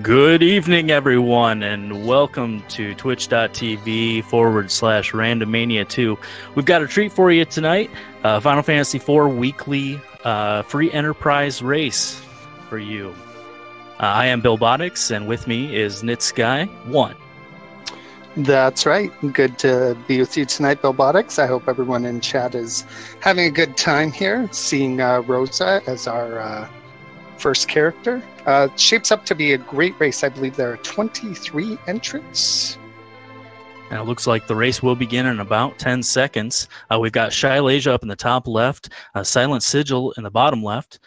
Good evening, everyone, and welcome to twitch.tv/Randomania 2. We've got a treat for you tonight, Final Fantasy IV weekly free enterprise race for you. I am Billbotics, and with me is NitSky1. That's right. Good to be with you tonight, Billbotics. I hope everyone in chat is having a good time here, seeing Rosa as our first character. Shapes up to be a great race. I believe there are 23 entrants. And it looks like the race will begin in about 10 seconds. We've got Shyla'sia up in the top left, Silent Sigil in the bottom left,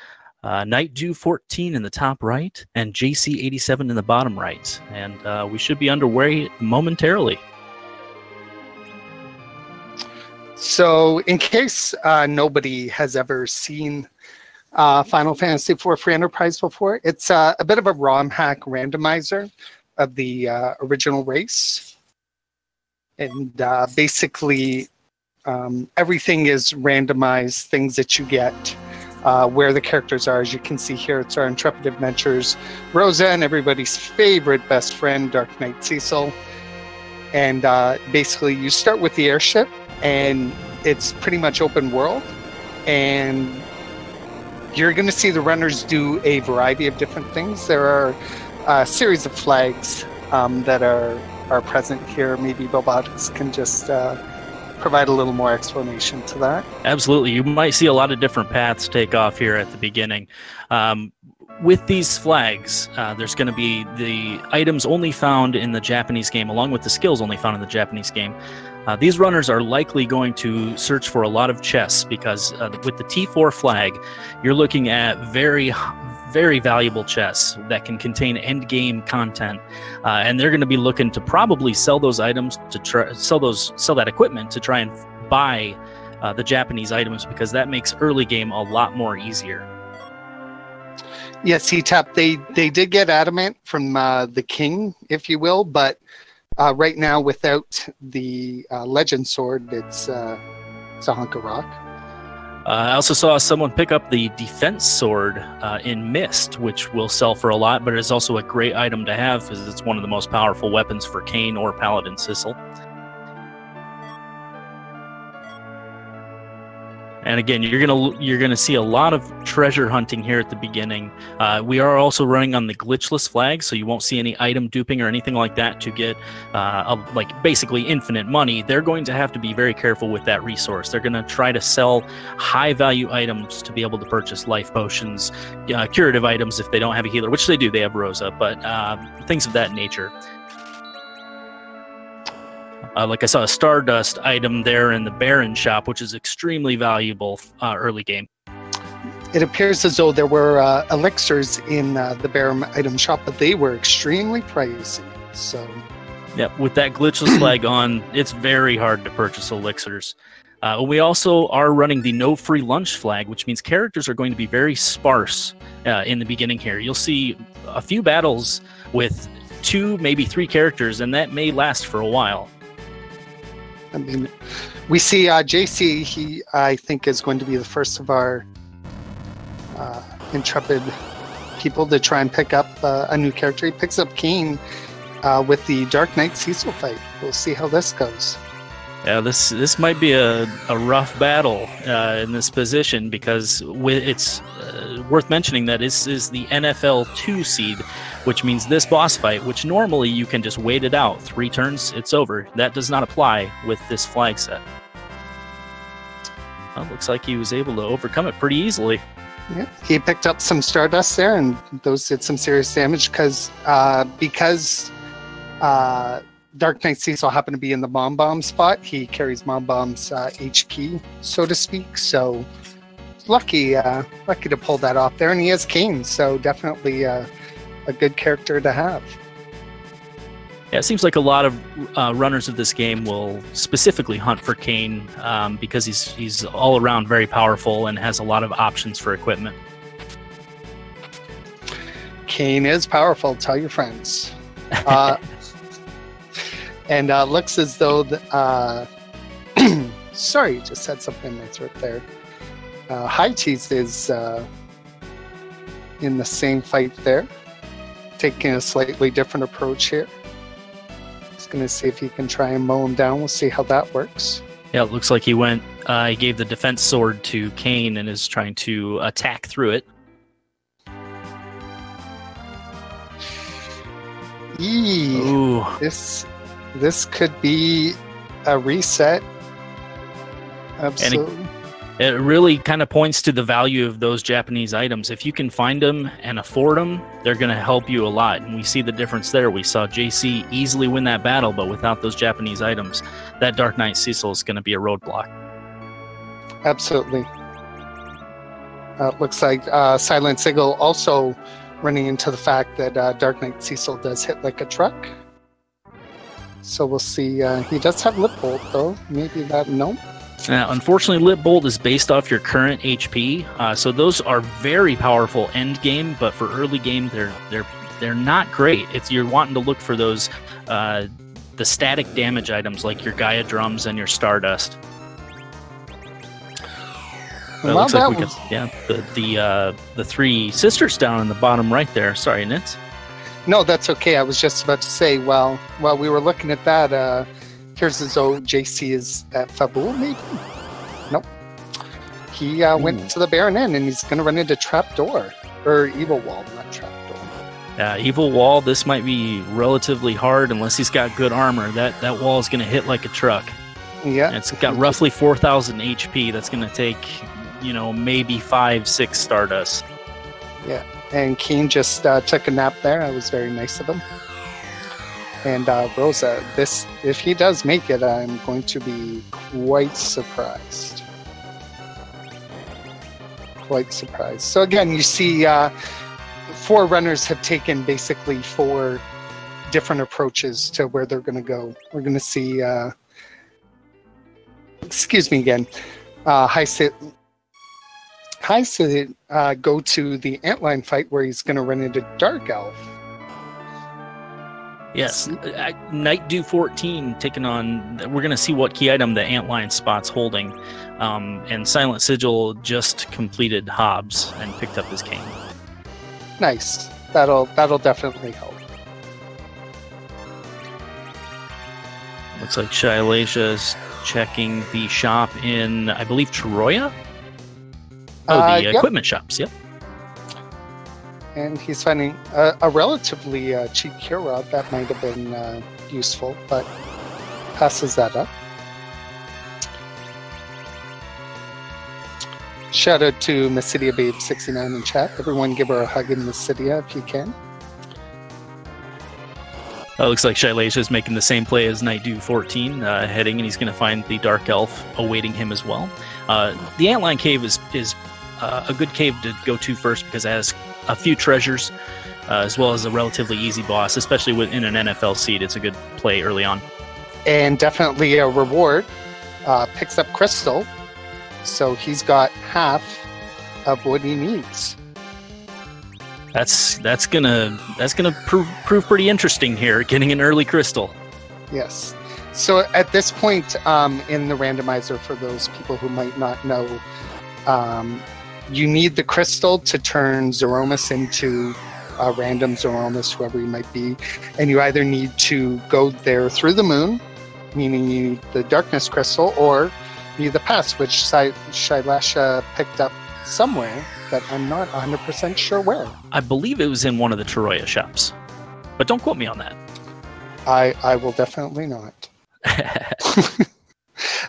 Night Dew 14 in the top right, and JC87 in the bottom right. And we should be underway momentarily. So in case nobody has ever seen Final Fantasy IV Free Enterprise before, it's a bit of a ROM hack randomizer of the original race. And basically everything is randomized, things that you get, where the characters are. As you can see here, it's our Intrepid Adventures, Rosa, and everybody's favorite best friend, Dark Knight Cecil. And basically you start with the airship, and it's pretty much open world. And you're going to see the runners do a variety of different things. There are a series of flags that are present here. Maybe Billbotics can just provide a little more explanation to that. Absolutely. You might see a lot of different paths take off here at the beginning. With these flags, there's going to be the items only found in the Japanese game, along with the skills only found in the Japanese game. These runners are likely going to search for a lot of chests because with the T4 flag, you're looking at very, very valuable chests that can contain end-game content, and they're going to be looking to probably sell those items to sell that equipment to try and buy the Japanese items, because that makes early game a lot more easier. Yes, C-Tap, they did get adamant from the king, if you will, but right now, without the legend sword, it's a hunk of rock. I also saw someone pick up the defense sword in Mist, which will sell for a lot, but it is also a great item to have because it's one of the most powerful weapons for Kain or Paladin Cecil. And again, you're gonna see a lot of treasure hunting here at the beginning. We are also running on the glitchless flag, so you won't see any item duping or anything like that to get like basically infinite money. They're going to have to be very careful with that resource. They're going to try to sell high value items to be able to purchase life potions, curative items if they don't have a healer, which they do. They have Rosa, but things of that nature. Like I saw a Stardust item there in the Baron shop, which is extremely valuable early game. It appears as though there were elixirs in the Baron item shop, but they were extremely pricey. So, yeah, with that glitchless flag on, it's very hard to purchase elixirs. We also are running the no free lunch flag, which means characters are going to be very sparse in the beginning here. You'll see a few battles with 2, maybe 3 characters, and that may last for a while. I mean, we see JC, he, I think, is going to be the first of our Intrepid people to try and pick up a new character. He picks up Kain with the Dark Knight Cecil fight. We'll see how this goes. Yeah, this might be a rough battle in this position, because it's worth mentioning that this is the NFL 2 seed, which means this boss fight, which normally you can just wait it out. 3 turns, it's over. That does not apply with this flag set. Well, looks like he was able to overcome it pretty easily. Yeah, he picked up some Stardust there, and those did some serious damage because Dark Knight Cecil happened to be in the Bomb spot. He carries Bomb's HP, so to speak. So lucky to pull that off there, and he has Kain, so definitely a good character to have. Yeah, it seems like a lot of runners of this game will specifically hunt for Kain because he's all around very powerful and has a lot of options for equipment. Kain is powerful. Tell your friends. And looks as though sorry, just had something in my throat there. High Cheese is in the same fight there. taking a slightly different approach here. He's going to see if he can try and mow him down. We'll see how that works. Yeah, it looks like he went. He gave the defense sword to Kane and is trying to attack through it. Ooh. This could be a reset. Absolutely. It really kind of points to the value of those Japanese items. If you can find them and afford them, they're going to help you a lot. And we see the difference there. We saw JC easily win that battle, but without those Japanese items, that Dark Knight Cecil is going to be a roadblock. Absolutely. Looks like Silent Sigil also running into the fact that Dark Knight Cecil does hit like a truck. So we'll see. He does have Lip Bolt, though. Maybe that, no. Unfortunately, Lip Bolt is based off your current HP, so those are very powerful end game. But for early game, they're not great. You're wanting to look for those the static damage items like your Gaia drums and your Stardust. Well, looks like we the three sisters down in the bottom right there. Sorry, Nitz. No, that's okay. I was just about to say, while we were looking at that. Here's as though JC is at Fabul, maybe? Nope. He went to the Baron Inn, and he's going to run into Trapdoor. Or Evil Wall, not Trapdoor. Evil Wall, this might be relatively hard unless he's got good armor. That wall is going to hit like a truck. Yeah. And it's got roughly 4,000 HP. That's going to take, maybe 5-6 Stardust. Yeah. And Kane just took a nap there. That was very nice of him. And Rosa, if he does make it, I'm going to be quite surprised. Quite surprised. So again, you see 4 runners have taken basically 4 different approaches to where they're going to go. We're going to see, excuse me again, Hyacinth go to the Antlion fight where he's going to run into Dark Elf. Yes, Knight Do 14 taking on. We're going to see what key item the Antlion spot's holding, and Silent Sigil just completed Hobbs and picked up his cane. Nice. That'll definitely help. Looks like Shailasia is checking the shop in, I believe, Troya. The equipment shops. Yep. And he's finding a relatively cheap cure rod. That might have been useful, but passes that up. Shout out to Mysidia Babe 69 in chat. Everyone give her a hug in Mysidia if you can. Looks like Shailasia is making the same play as Knight Do 14, heading, and he's going to find the Dark Elf awaiting him as well. The Antlion Cave is a good cave to go to first because it has a few treasures, as well as a relatively easy boss, especially within an NFL seed. It's a good play early on. And definitely a reward. Picks up Crystal, so he's got half of what he needs. That's gonna prove pretty interesting here, getting an early Crystal. Yes. So at this point in the randomizer, for those people who might not know, you need the crystal to turn Zeromus into a random Zeromus, whoever you might be. And you either need to go there through the moon, meaning you need the darkness crystal, or you need the pass, which Shailasia picked up somewhere, but I'm not 100% sure where. I believe it was in one of the Troya shops, but don't quote me on that. I will definitely not.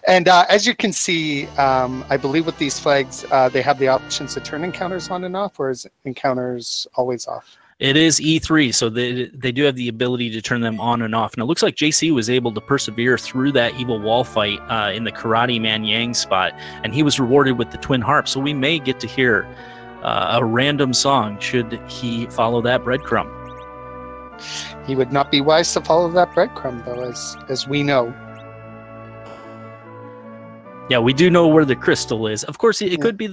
And as you can see, I believe with these flags, they have the options to turn encounters on and off, or is encounters always off? It is E3, so they do have the ability to turn them on and off. And it looks like JC was able to persevere through that evil wall fight in the Karate Man Yang spot, and he was rewarded with the Twin Harp. So we may get to hear a random song should he follow that breadcrumb. He would not be wise to follow that breadcrumb, though, as we know. Yeah, we do know where the crystal is. Of course, it could be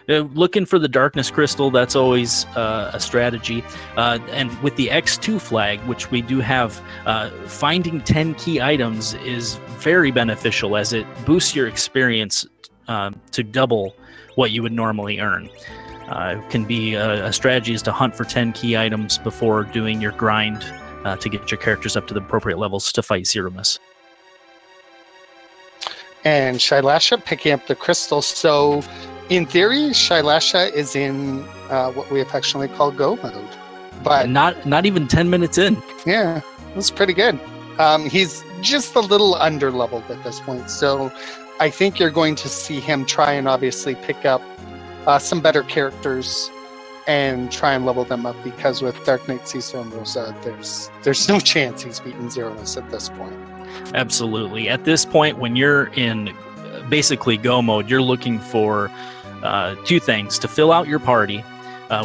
looking for the darkness crystal. That's always a strategy. And with the X2 flag, which we do have, finding 10 key items is very beneficial as it boosts your experience to double what you would normally earn. Can be a strategy is to hunt for 10 key items before doing your grind to get your characters up to the appropriate levels to fight Zeromus. And Shailasha picking up the crystal. So, in theory, Shailasha is in what we affectionately call go mode. But not even 10 minutes in. Yeah, that's pretty good. He's just a little under-leveled at this point. So, I think you're going to see him try and obviously pick up some better characters and try and level them up, because with Dark Knight Cecil and Rosa, there's no chance he's beaten Zeromus at this point. Absolutely. At this point, when you're in basically go mode, you're looking for two things: to fill out your party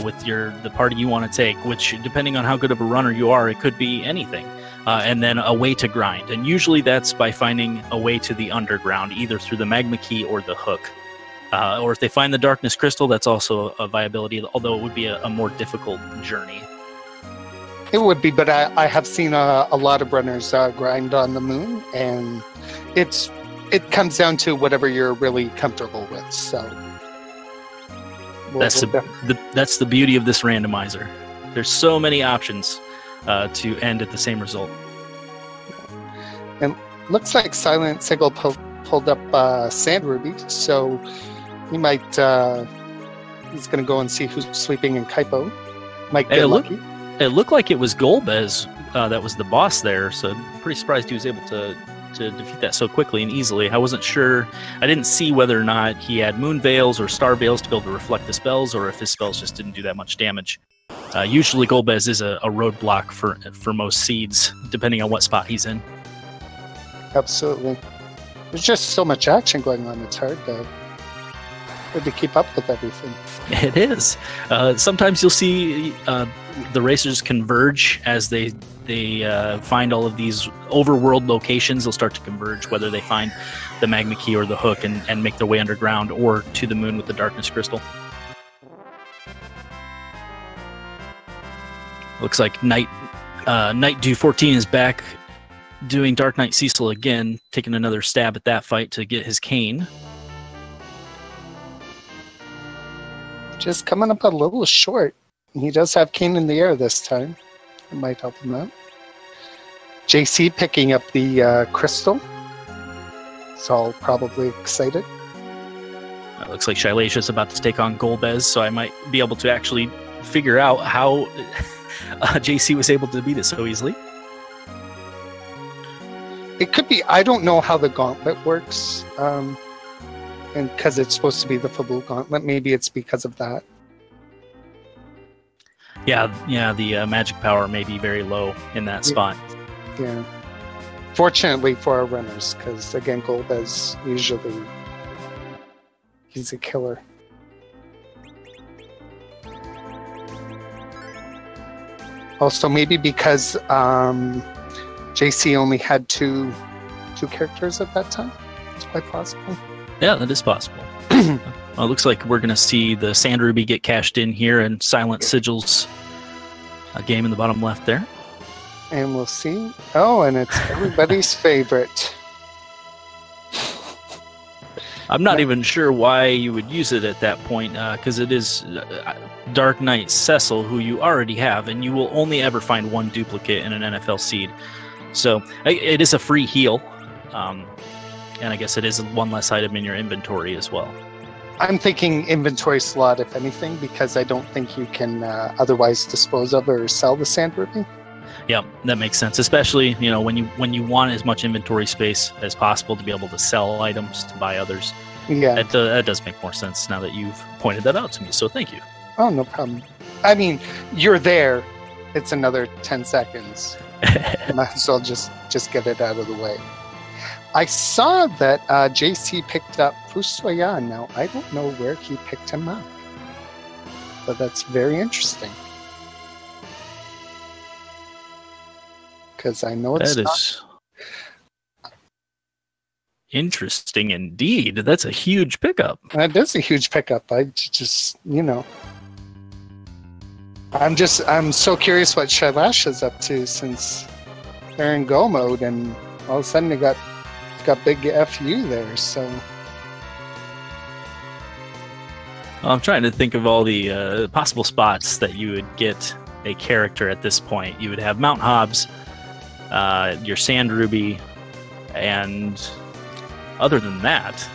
with the party you want to take, which, depending on how good of a runner you are, it could be anything. And then a way to grind. And usually that's by finding a way to the underground, either through the Magma Key or the Hook. Or if they find the Darkness Crystal, that's also a viability, although it would be a more difficult journey. It would be, but I have seen a lot of runners grind on the moon, and it comes down to whatever you're really comfortable with. So that's the beauty of this randomizer. There's so many options to end at the same result. And looks like Silent Sigil pulled up Sand Ruby, so he might he's going to go and see who's sleeping in Kaipo. Might get lucky. It looked like it was Golbez that was the boss there, so I'm pretty surprised he was able to defeat that so quickly and easily. I wasn't sure. I didn't see whether or not he had moon veils or star veils to be able to reflect the spells, or if his spells just didn't do that much damage. Usually Golbez is a roadblock for most seeds, depending on what spot he's in. Absolutely. There's just so much action going on, it's hard to keep up with everything. It is. Sometimes you'll see the racers converge as they find all of these overworld locations. They'll start to converge, whether they find the Magma Key or the Hook, and make their way underground or to the moon with the Darkness Crystal. Looks like Knight Dew 14 is back doing Dark Knight Cecil again, taking another stab at that fight to get his cane. Just coming up a little short. He does have cane in the air this time. It might help him out. JC picking up the crystal. It's all probably excited. It looks like Shailasha's about to take on Golbez, so I might be able to actually figure out how JC was able to beat it so easily. It could be. I don't know how the gauntlet works, and because it's supposed to be the Fabul gauntlet, maybe it's because of that. Yeah. The magic power may be very low in that spot. Yeah. Fortunately for our runners, because again, Golbez usually he's a killer. Also, maybe because JC only had two characters at that time. It's quite possible. Yeah, that is possible. Well, it looks like we're going to see the Sand Ruby get cashed in here, and Silent Sigil's a game in the bottom left there. And we'll see. Oh, and it's everybody's favorite. I'm not even sure why you would use it at that point, because it is Dark Knight Cecil, who you already have, and you will only ever find one duplicate in an NFL seed. So it is a free heal, and I guess it is one less item in your inventory as well. I'm thinking inventory slot, if anything, because I don't think you can otherwise dispose of or sell the Sand Ruby. Yeah, that makes sense. Especially, when you want as much inventory space as possible to be able to sell items to buy others. Yeah, that does make more sense now that you've pointed that out to me. So thank you. Oh, no problem. I mean, you're there. It's another 10 seconds. Might as well just get it out of the way. I saw that JC picked up Fusoyan. Now, I don't know where he picked him up, but that's very interesting. Because I know it's that is interesting indeed. That's a huge pickup. That is a huge pickup. I just, I'm so curious what Shailash is up to, since they're in go mode, and all of a sudden they got big FU there. So I'm trying to think of all the possible spots that you would get a character at this point. You would have Mount Hobbs, your Sand Ruby, and other than that,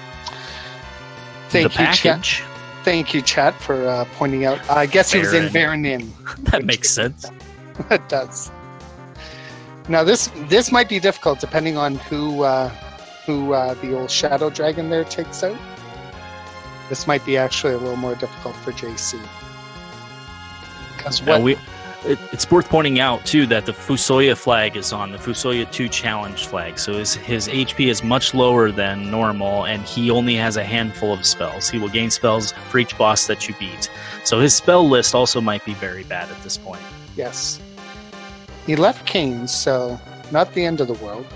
Thank you, chat, for pointing out. I guess he was in Baron Inn. That makes sense. It does. Now this might be difficult depending on who the old Shadow Dragon there takes out. This might be actually a little more difficult for JC. Because it's worth pointing out too that the Fusoya flag is on the Fusoya 2 challenge flag, so his HP is much lower than normal, and he only has a handful of spells. He will gain spells for each boss that you beat, so his spell list also might be very bad at this point. Yes, he left Kane's, so not the end of the world.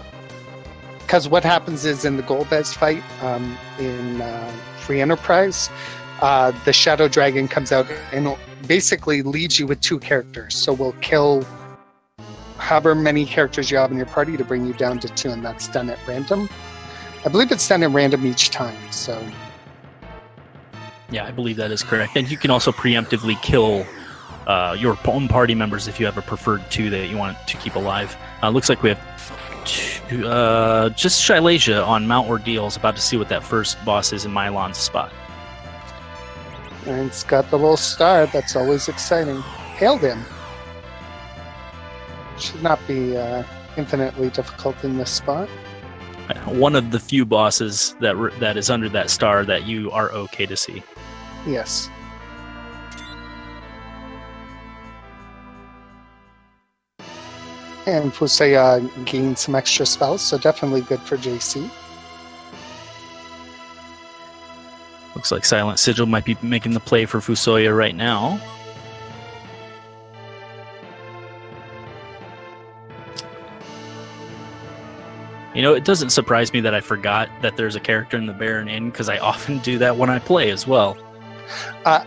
Because what happens is in the Golbez fight in Free Enterprise, the Shadow Dragon comes out and basically leads you with 2 characters. So we'll kill however many characters you have in your party to bring you down to 2, and that's done at random. I believe it's done at random each time. So yeah, I believe that is correct. And you can also preemptively kill your own party members if you have a preferred 2 that you want to keep alive. Looks like we have just Shylazia on Mount Ordeals, about to see what that first boss is in Mylon's spot. And it's got the little star. That's always exciting. Hailed him. Should not be infinitely difficult in this spot. One of the few bosses that is under that star that you are okay to see. Yes. And Fusoya gained some extra spells, so definitely good for JC. Looks like Silent Sigil might be making the play for Fusoya right now. You know, it doesn't surprise me that I forgot that there's a character in the Baron Inn, because I often do that when I play as well.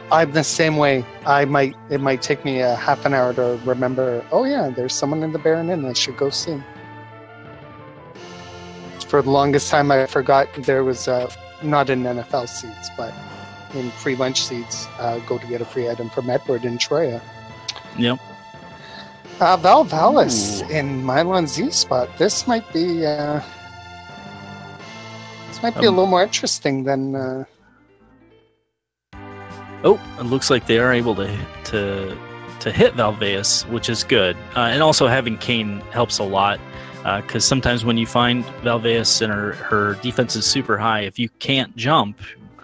I'm the same way. It might take me a half an hour to remember, oh yeah, there's someone in the Baron Inn I should go see. For the longest time I forgot there was not in NFL seeds, but in free lunch seeds, go to get a free item from Edward in Troya. Yep. Val Valis in Mylon Z spot. This might be a little more interesting than. Oh, it looks like they are able to hit Valveus, which is good. And also having Kane helps a lot, because sometimes when you find Valveus and her defense is super high, if you can't jump,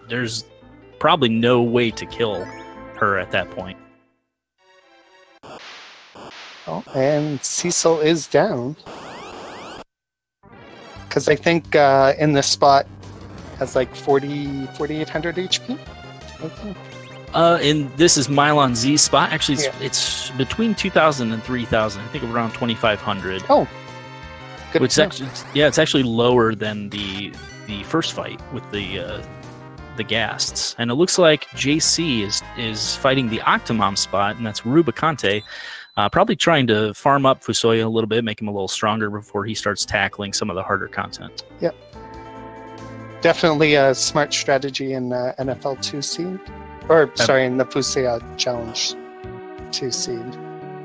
there's probably no way to kill her at that point. Oh, and Cecil is down. Because I think in this spot has like 4,800 HP, I think. And this is Mylon Z spot. Actually, it's between 2,000 and 3,000. I think around 2,500. Oh, good. Which actually, it's actually lower than the first fight with the Ghasts. And it looks like JC is fighting the Octomom spot, and that's Rubicante. Probably trying to farm up Fusoya a little bit, make him a little stronger before he starts tackling some of the harder content. Yep. Definitely a smart strategy in NFL 2 seed. Or, sorry, in the Fusoya Challenge 2 seed.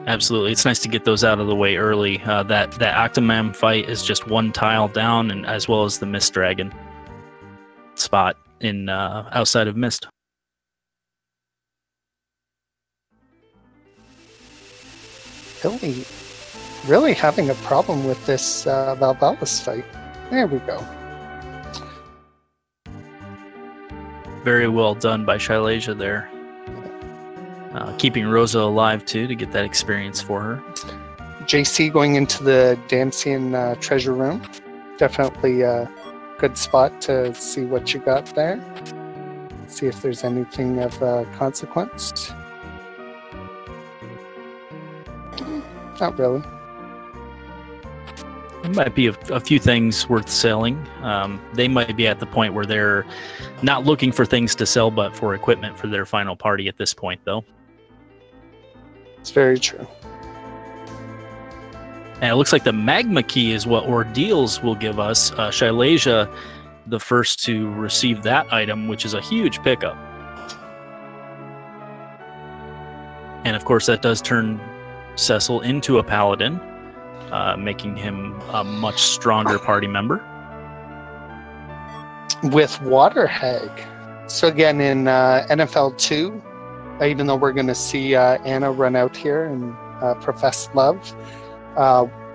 Absolutely. It's nice to get those out of the way early. That Octomom fight is just one tile down, and as well as the Mist Dragon spot in outside of Mist. Really having a problem with this Valvalis fight. There we go. Very well done by Shylazia there. Keeping Rosa alive, too, to get that experience for her. JC going into the Dancian treasure room. Definitely a good spot to see what you got there. See if there's anything of consequence. Not really. There might be a few things worth selling. They might be at the point where they're not looking for things to sell, but for equipment for their final party at this point, though. It's very true. And it looks like the Magma Key is what Ordeals will give us. Shylazia, the first to receive that item, which is a huge pickup. And of course, that does turn Cecil into a paladin, making him a much stronger party member. With Water Hag. So again, in NFL 2, even though we're going to see Anna run out here and profess love,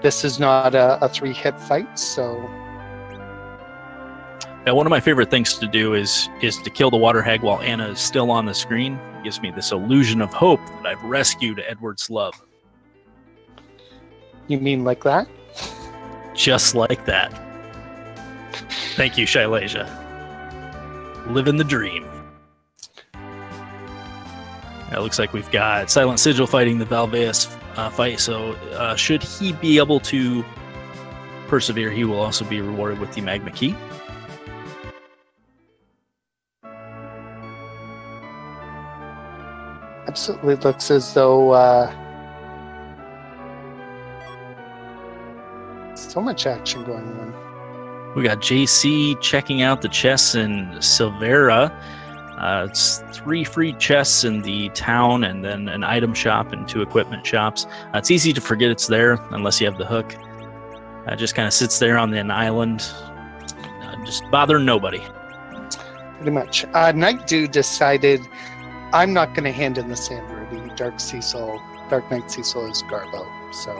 this is not a 3-hit fight, so... Now, one of my favorite things to do is to kill the Water Hag while Anna is still on the screen. It gives me this illusion of hope that I've rescued Edward's love. You mean like that? Just like that. Thank you, Shaileja. Living the dream. It looks like we've got Silent Sigil fighting the Valveus fight, so should he be able to persevere, he will also be rewarded with the Magma Key. Absolutely looks as though so much action going on. We got JC checking out the chests in Silvera. It's 3 free chests in the town and then an item shop and 2 equipment shops. It's easy to forget it's there unless you have the hook. It just kind of sits there on an island, just bothering nobody. Pretty much. Night Dew decided, I'm not going to hand in the sand ruby. Dark Knight Cecil is Garbo, so...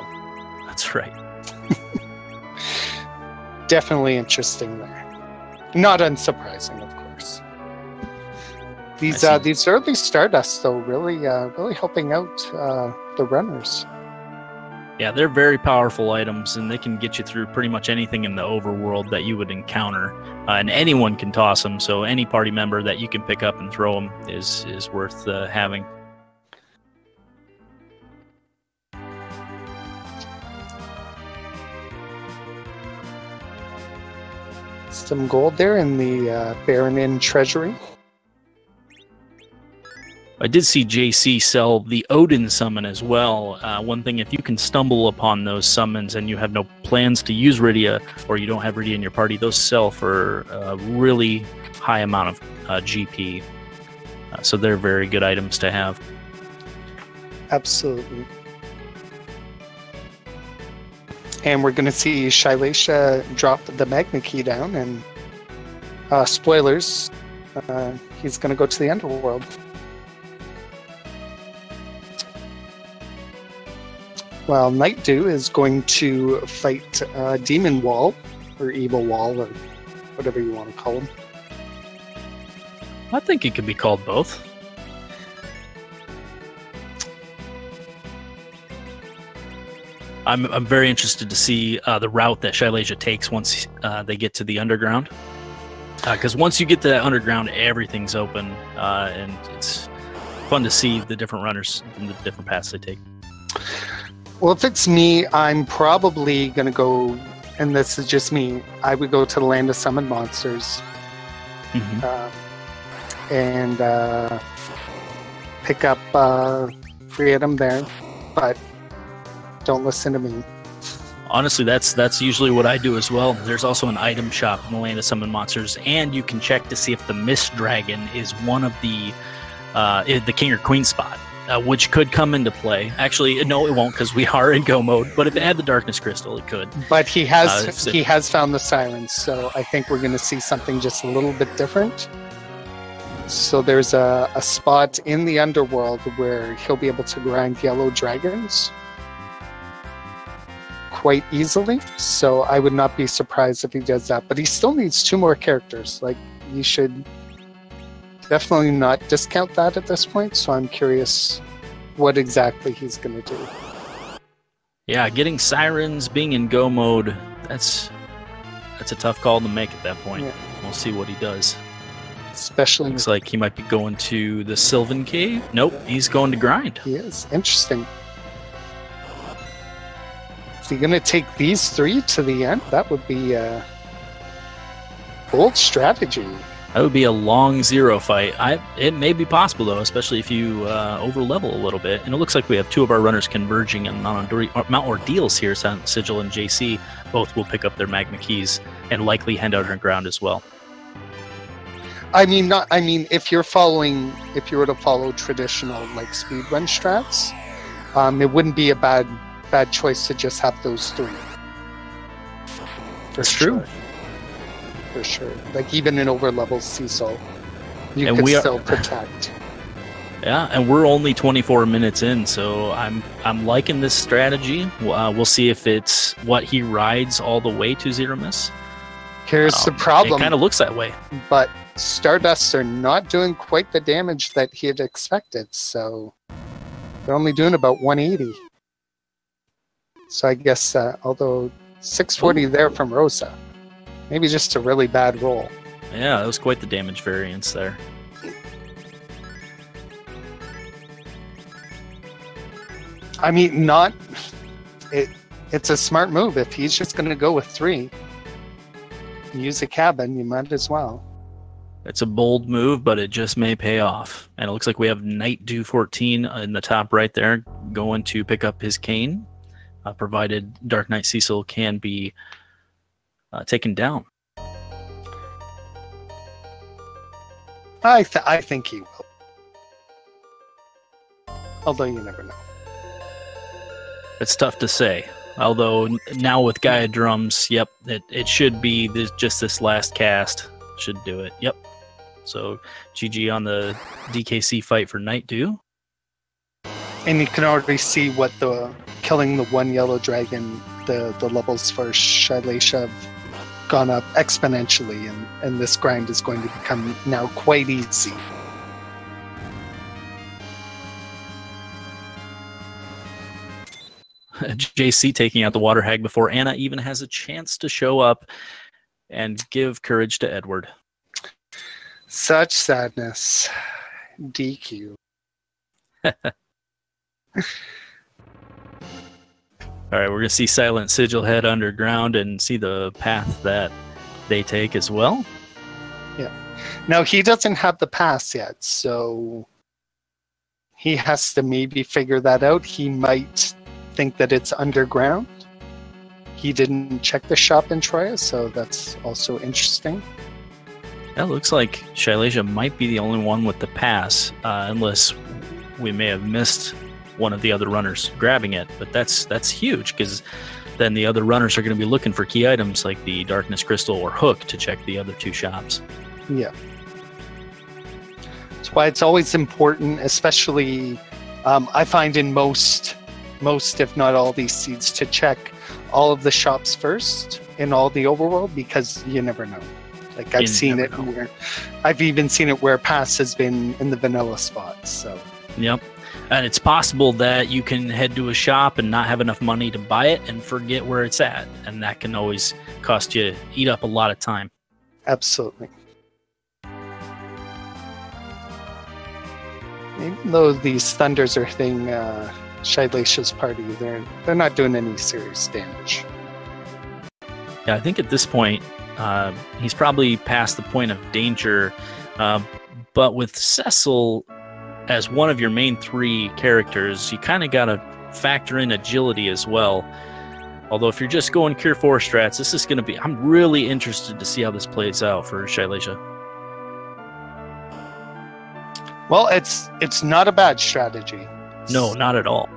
That's right. Definitely interesting there. Not unsurprising, of course. These early Stardust, though, really helping out the runners. Yeah, they're very powerful items, and they can get you through pretty much anything in the overworld that you would encounter. And anyone can toss them, so any party member that you can pick up and throw them is worth having. Some gold there in the Baron Inn treasury. I did see JC sell the Odin summon as well. One thing, if you can stumble upon those summons and you have no plans to use Rydia, or you don't have Rydia in your party, those sell for a really high amount of GP. So they're very good items to have. Absolutely. And we're going to see Shaileja drop the Magna Key down, and spoilers, he's going to go to the Underworld. While Night Dew is going to fight Demon Wall, or Evil Wall, or whatever you want to call him. I think it could be called both. I'm very interested to see the route that Shaileja takes once they get to the underground. Because once you get to that underground, everything's open, and it's fun to see the different runners and the different paths they take. Well, if it's me, I'm probably going to go, and this is just me, I would go to the Land of Summoned Monsters. And pick up free item there, but don't listen to me. Honestly, that's usually what I do as well. There's also an item shop in the Land of Summoned Monsters, and you can check to see if the Mist Dragon is one of the King or Queen spot, which could come into play. Actually, no, it won't, because we are in go mode. But if it had the Darkness Crystal, it could. But he has found the Sirens, so I think we're going to see something just a little bit different. So there's a spot in the Underworld where he'll be able to grind yellow dragons quite easily. So I would not be surprised if he does that. But he still needs 2 more characters. Like, you should definitely not discount that at this point. So I'm curious what exactly he's going to do. Yeah, getting Sirens, being in go mode, that's a tough call to make at that point. Yeah. We'll see what he does. Especially looks like he might be going to the Sylvan Cave. Nope, he's going to grind. He is. Interesting. Is he going to take these 3 to the end? That would be a bold strategy. That would be a long 0 fight. It may be possible, though, especially if you over-level a little bit. And it looks like we have 2 of our runners converging on Mount Ordeals here. Sigil and JC both will pick up their Magma Keys and likely head underground as well. I mean, not. I mean, if you were to follow traditional like speedrun strats, it wouldn't be a bad choice to just have those three. That's true. For sure. Like even in overlevel Cecil, you could still protect. Yeah, and we're only 24 minutes in, so I'm liking this strategy. We'll see if it's what he rides all the way to Zero Miss. Here's the problem. It kind of looks that way. But Stardusts are not doing quite the damage that he had expected, so they're only doing about 180. So I guess, although 640 there from Rosa, maybe just a really bad roll. Yeah, that was quite the damage variance there. I mean, it's a smart move. If he's just going to go with 3, use a cabin, you might as well. It's a bold move, but it just may pay off. And it looks like we have Knight Do 14 in the top right there going to pick up his cane, provided Dark Knight Cecil can be taken down. I think he will. Although you never know. It's tough to say. Although now with Gaia Drums, yep, it should be just this last cast should do it. Yep. So GG on the DKC fight for Knight Do. And you can already see what killing the one yellow dragon, the levels for Shaileisha have gone up exponentially, and this grind is going to become now quite easy. JC taking out the Water Hag before Anna even has a chance to show up and give courage to Edward. Such sadness. DQ. All right, we're going to see Silent Sigil head underground and see the path that they take as well. Yeah. Now, he doesn't have the pass yet, so he has to maybe figure that out. He might think that it's underground. He didn't check the shop in Troya, so that's also interesting. It looks like Shaileisha might be the only one with the pass, unless we may have missed one of the other runners grabbing it. But that's huge, because then the other runners are going to be looking for key items like the Darkness Crystal or Hook to check the other 2 shops. Yeah. That's why it's always important, especially I find in most, if not all these seeds, to check all of the shops first in all the overworld, because you never know. Like I've seen it where I've even seen it where pass has been in the vanilla spots. So yep. And it's possible that you can head to a shop and not have enough money to buy it and forget where it's at, and that can always eat up a lot of time. Absolutely. Even though these thunders are hitting Shaileisha's party, they're not doing any serious damage. Yeah, I think at this point he's probably past the point of danger, but with Cecil as one of your main 3 characters, you kind of got to factor in agility as well. Although if you're just going Cure 4 strats, this is going to be... I'm really interested to see how this plays out for Shaileisha. Well, it's not a bad strategy. No, not at all.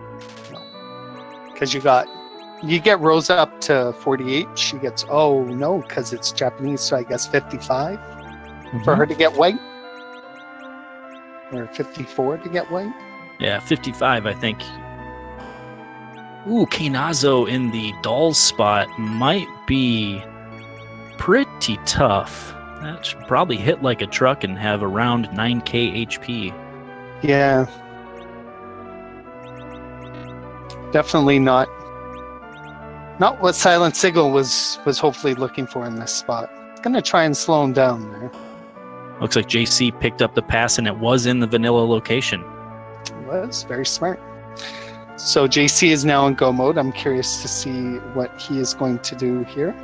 Because you get Rosa up to 48. She gets, because it's Japanese, so I guess 55 for her to get white. Or 54 to get white. Yeah, 55, I think. Ooh, Kainazo in the Dolls spot might be pretty tough. That should probably hit like a truck and have around 9k HP. Yeah. Definitely not what Silent Sigil was hopefully looking for in this spot. Gonna try and slow him down there. Looks like JC picked up the pass and it was in the vanilla location. It was very smart. So JC is now in go mode. I'm curious to see what he is going to do here.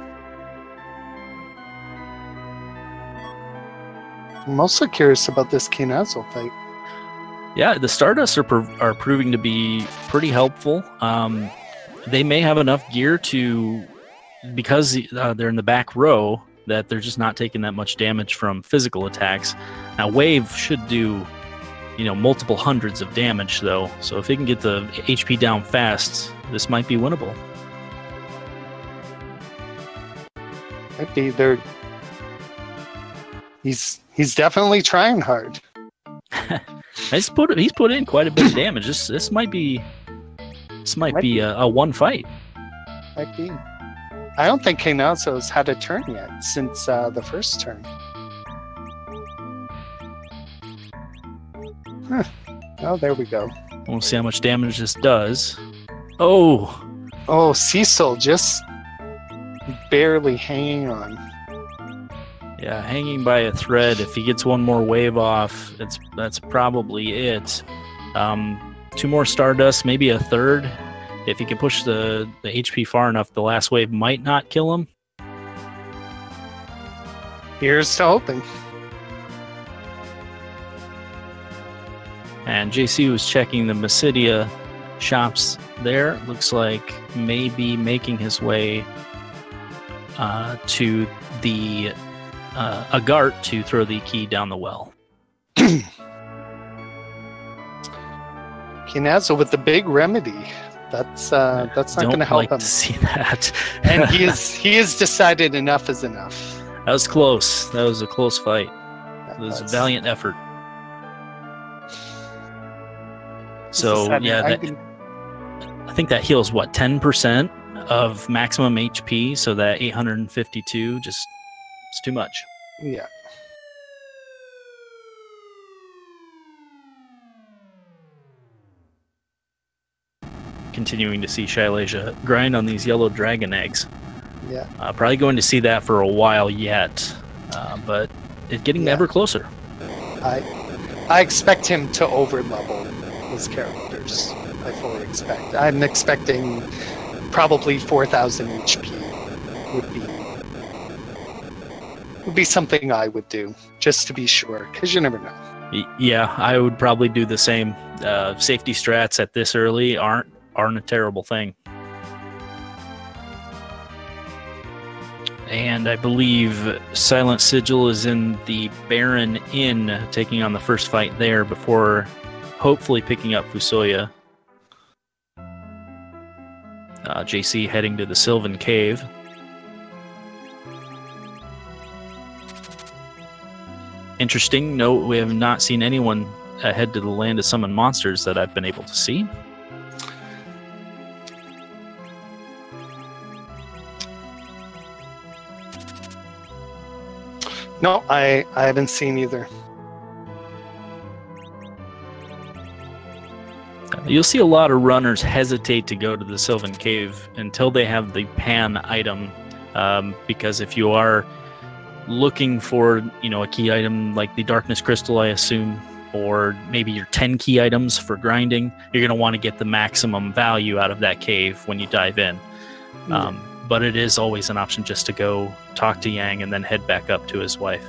I'm also curious about this Kainazo fight. Yeah, the Stardusts are proving to be pretty helpful. They may have enough gear to, because they're in the back row, that they're just not taking that much damage from physical attacks. Now, Wave should do, multiple hundreds of damage, though. So if he can get the HP down fast, this might be winnable. Might be there. He's definitely trying hard. he's put in quite a bit of damage. This might be a one fight. Might be. I don't think Knazo's had a turn yet since the first turn. Huh. Oh, there we go. We'll see how much damage this does. Oh, Cecil just barely hanging on. Yeah, hanging by a thread. If he gets one more wave off, that's probably it. 2 more Stardust, maybe a third. If he can push the HP far enough, the last wave might not kill him. Here's to hoping. And JC was checking the Mysidia shops there. Looks like maybe making his way to the Agart to throw the key down the well. Knazo with the big remedy. That's not going to help him. To see that. And he has decided enough is enough. That was close. That was a close fight. It was a valiant effort. So yeah, I think that heals 10% of maximum HP. So that 852 it's too much. Yeah. Continuing to see Shaileja grind on these yellow dragon eggs. Yeah. Probably going to see that for a while yet, but it's getting ever closer. I expect him to over-level his characters. I fully expect. I'm expecting probably 4,000 HP would be something I would do, just to be sure, because you never know. Yeah, I would probably do the same. Safety strats at this early aren't a terrible thing. And I believe Silent Sigil is in the Baron Inn, taking on the first fight there before hopefully picking up Fusoya. JC heading to the Sylvan Cave. Interesting note, we have not seen anyone head to the Land of Summon Monsters that I've been able to see. No, I haven't seen either. You'll see a lot of runners hesitate to go to the Sylvan Cave until they have the Pan item, because if you are looking for, a key item like the Darkness Crystal, I assume, or maybe your 10 key items for grinding, you're going to want to get the maximum value out of that cave when you dive in. But it is always an option just to go talk to Yang and then head back up to his wife.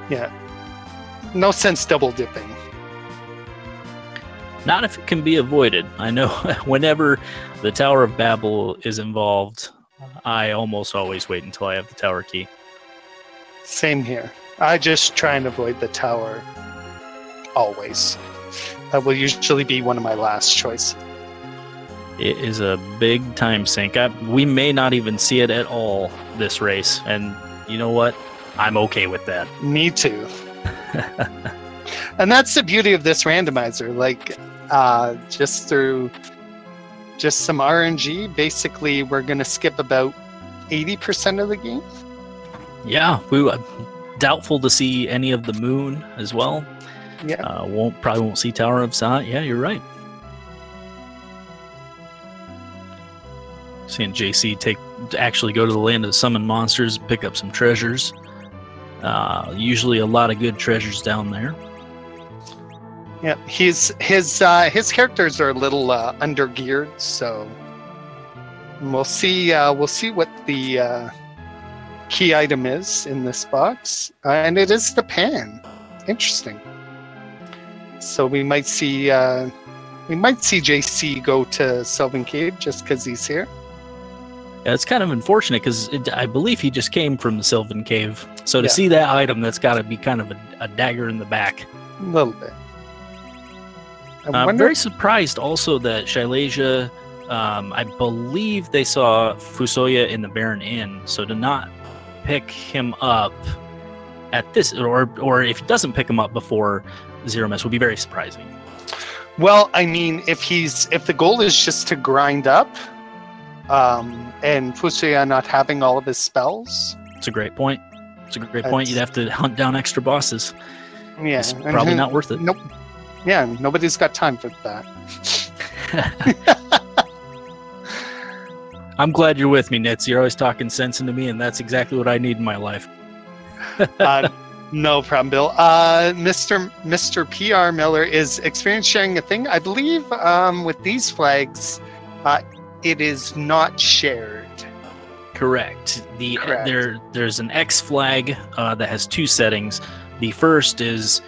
Yeah. No sense double dipping. Not if it can be avoided. I know whenever the Tower of Babel is involved, I almost always wait until I have the tower key. Same here. I just try and avoid the tower always. That will usually be one of my last choices. It is a big time sink. We may not even see it at all this race, and you know what? I'm okay with that. Me too. And that's the beauty of this randomizer. Like, just through just some RNG, basically we're going to skip about 80% of the game. Yeah, we were doubtful to see any of the moon as well. Yeah. Probably won't see Tower of Zot. Yeah, you're right. Seeing JC actually go to the Land of Summon Monsters, pick up some treasures. Usually a lot of good treasures down there. Yeah, his characters are a little undergeared, so we'll see what the key item is in this box, and it is the Pan. Interesting. So we might see JC go to Sylvan Cave just because he's here. Yeah, it's kind of unfortunate because I believe he just came from the Sylvan Cave. So to see that item, that's got to be kind of a dagger in the back. A little bit. I'm very surprised also that Shailesia, I believe they saw Fusoya in the Baron Inn. So to not pick him up at this, or if he doesn't pick him up before Zero Mist, would be very surprising. Well, I mean, if the goal is just to grind up, and Fusoya not having all of his spells. It's a great point. You'd have to hunt down extra bosses. Yeah. It's probably not worth it. Nope. Yeah, nobody's got time for that. I'm glad you're with me, Nitz. You're always talking sense into me, and that's exactly what I need in my life. No problem, Bill. Mr. PR Miller is experience sharing a thing. I believe with these flags, it is not shared. Correct. There's an X flag that has two settings. The first is,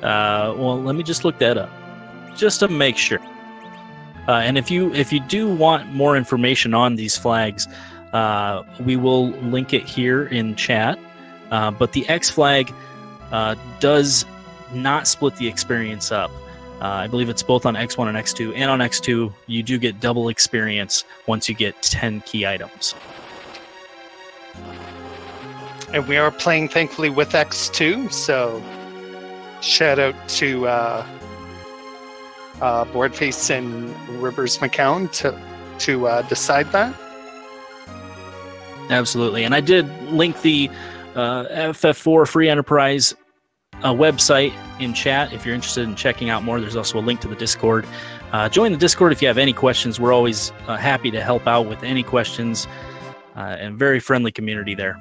well, let me just look that up, just to make sure. And if you do want more information on these flags, we will link it here in chat. But the X flag does not split the experience up. I believe it's both on X1 and X2, and on X2 you do get double experience once you get 10 key items. And we are playing, thankfully, with X2, so shout out to Boardface and Rivers McCown to decide that. Absolutely, and I did link the FF4 Free Enterprise website in chat if you're interested in checking out more. There's also a link to the Discord. Join the Discord if you have any questions. We're always happy to help out with any questions, and very friendly community there.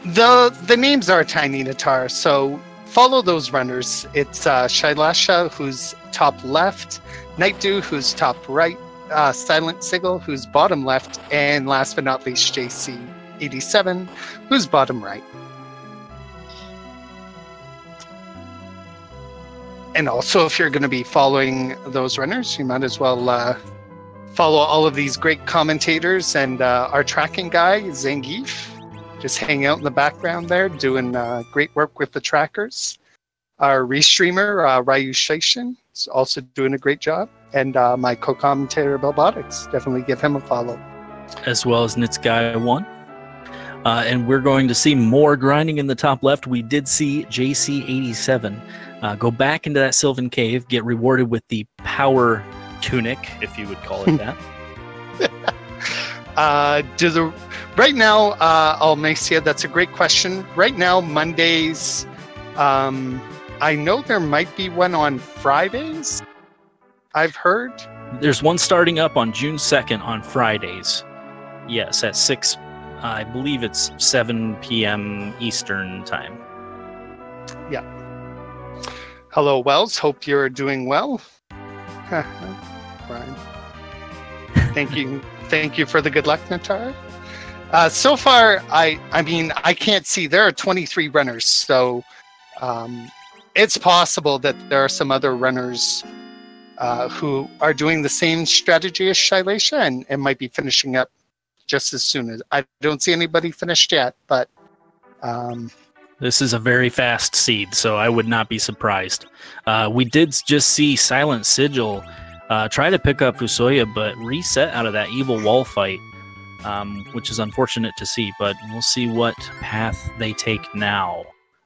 The names are tiny, Natar, so follow those runners. It's Shailasha, who's top left, Nightdew, who's top right, Silent Sigil, who's bottom left, and last but not least, JC87, who's bottom right. And also, if you're going to be following those runners, you might as well follow all of these great commentators and our tracking guy, Zangief, just hanging out in the background there, doing great work with the trackers. Our restreamer, Ryu Shashin, is also doing a great job. And my co-commentator, Belbotics, definitely give him a follow. As well as Nitsguy1. And we're going to see more grinding in the top left. We did see JC87 go back into that Sylvan Cave, get rewarded with the power tunic, if you would call it that. Right now, Almacia, that's a great question. Right now, Mondays, I know there might be one on Fridays, I've heard. There's one starting up on June 2nd on Fridays. Yes, at 6, I believe it's 7 p.m. Eastern time. Yeah. Hello, Wells. Hope you're doing well. Brian. Thank you. Thank you for the good luck, Natara. So far, I mean, I can't see. There are 23 runners, so it's possible that there are some other runners who are doing the same strategy as Shailesia and might be finishing up just as soon as. I don't see anybody finished yet, but this is a very fast seed, so I would not be surprised. We did just see Silent Sigil try to pick up Fusoya, but reset out of that evil wall fight, which is unfortunate to see, but we'll see what path they take now.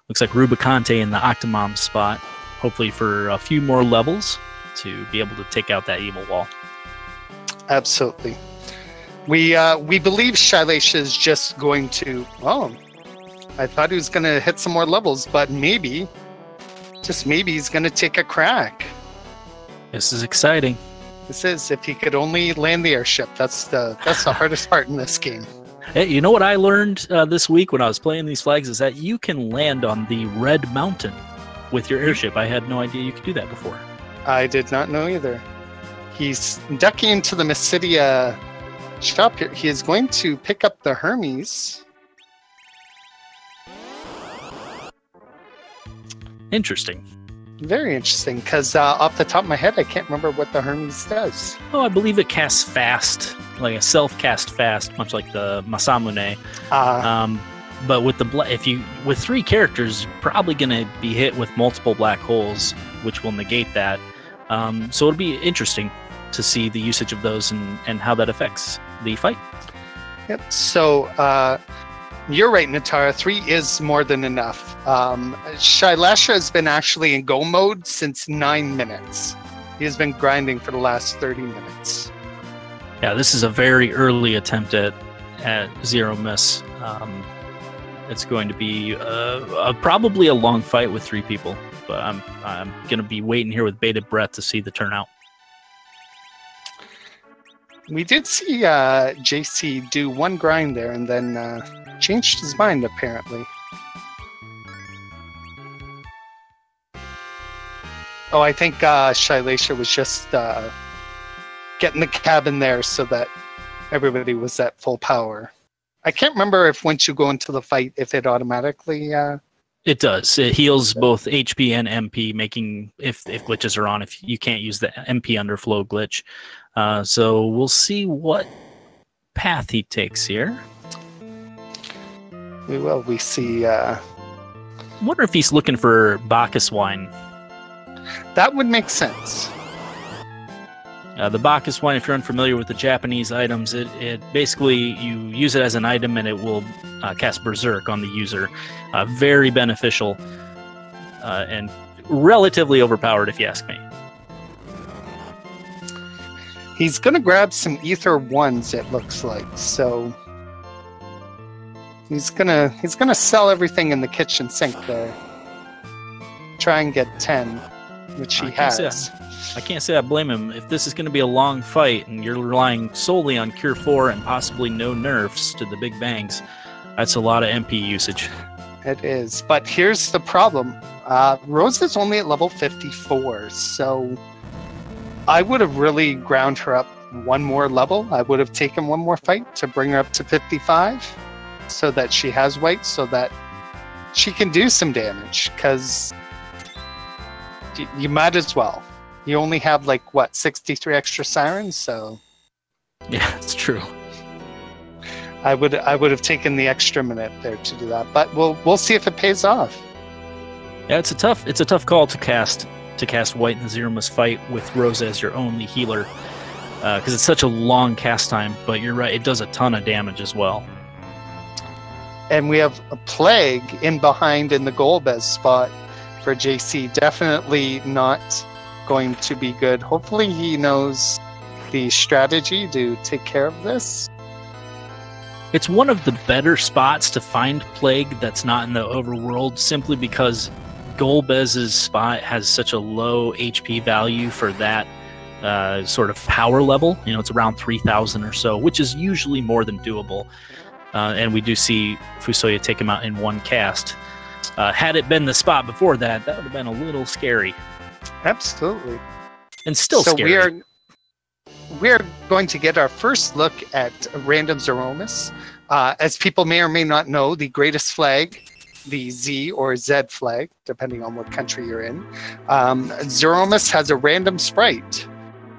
Looks like Rubicante in the Octomom spot, hopefully for a few more levels to be able to take out that evil wall. Absolutely. We believe Shailesia is just going to... Oh, I thought he was going to hit some more levels, but maybe, just maybe, he's going to take a crack. This is exciting. This is, if he could only land the airship. That's the hardest part in this game. Hey, you know what I learned this week when I was playing these flags is that you can land on the Red Mountain with your airship. I had no idea you could do that before. I did not know either. He's ducking into the Mysidia shop here. He is going to pick up the Hermes. Interesting. Very interesting, because off the top of my head, I can't remember what the Hermes does. Oh, I believe it casts fast, like a self-cast fast, much like the Masamune. But with with 3 characters, you're probably going to be hit with multiple black holes, which will negate that. So it'll be interesting to see the usage of those and how that affects the fight. Yep. So you're right, Natara. 3 is more than enough. Shailasha has been actually in go mode since 9 minutes. He has been grinding for the last 30 minutes. Yeah, this is a very early attempt at Zero Miss. It's going to be probably a long fight with 3 people, but I'm going to be waiting here with bated breath to see the turnout. We did see JC do 1 grind there and then changed his mind, apparently. Oh, I think Shailasha was just getting the cabin there so that everybody was at full power. I can't remember if once you go into the fight, if it automatically... It does. It heals both HP and MP, making, if glitches are on, if you can't use the MP underflow glitch. So we'll see what path he takes here. We will. We see... I wonder if he's looking for Bacchus wine. That would make sense. The Bacchus wine, if you're unfamiliar with the Japanese items, it basically, you use it as an item and it will cast Berserk on the user. Very beneficial and relatively overpowered, if you ask me. He's going to grab some Ether 1s, it looks like. So he's gonna sell everything in the kitchen sink there. Try and get 10, which he has. I can't say I blame him. If this is going to be a long fight and you're relying solely on Cure 4 and possibly no nerfs to the big bangs, that's a lot of MP usage. It is. But here's the problem. Rose is only at level 54, so I would have really ground her up 1 more level. I would have taken 1 more fight to bring her up to 55 so that she has white, so that she can do some damage, because you might as well. You only have, like, what, 63 extra sirens, so... Yeah, it's true. I would have taken the extra minute there to do that, but we'll see if it pays off. Yeah, it's a tough call to cast white in the Zero Miss fight with Rose as your only healer, because it's such a long cast time. But you're right, it does a ton of damage as well. And we have a Plague in behind in the Golbez spot for JC. Definitely not going to be good. Hopefully he knows the strategy to take care of this. It's one of the better spots to find Plague that's not in the overworld, simply because Golbez's spot has such a low HP value for that sort of power level. You know, it's around 3,000 or so, which is usually more than doable. And we do see Fusoya take him out in 1 cast. Had it been the spot before that, that would have been a little scary. Absolutely. And still scary. We are going to get our first look at Random Zeromus. As people may or may not know, the greatest flag, the Z or Z flag, depending on what country you're in, Zeromus has a random sprite.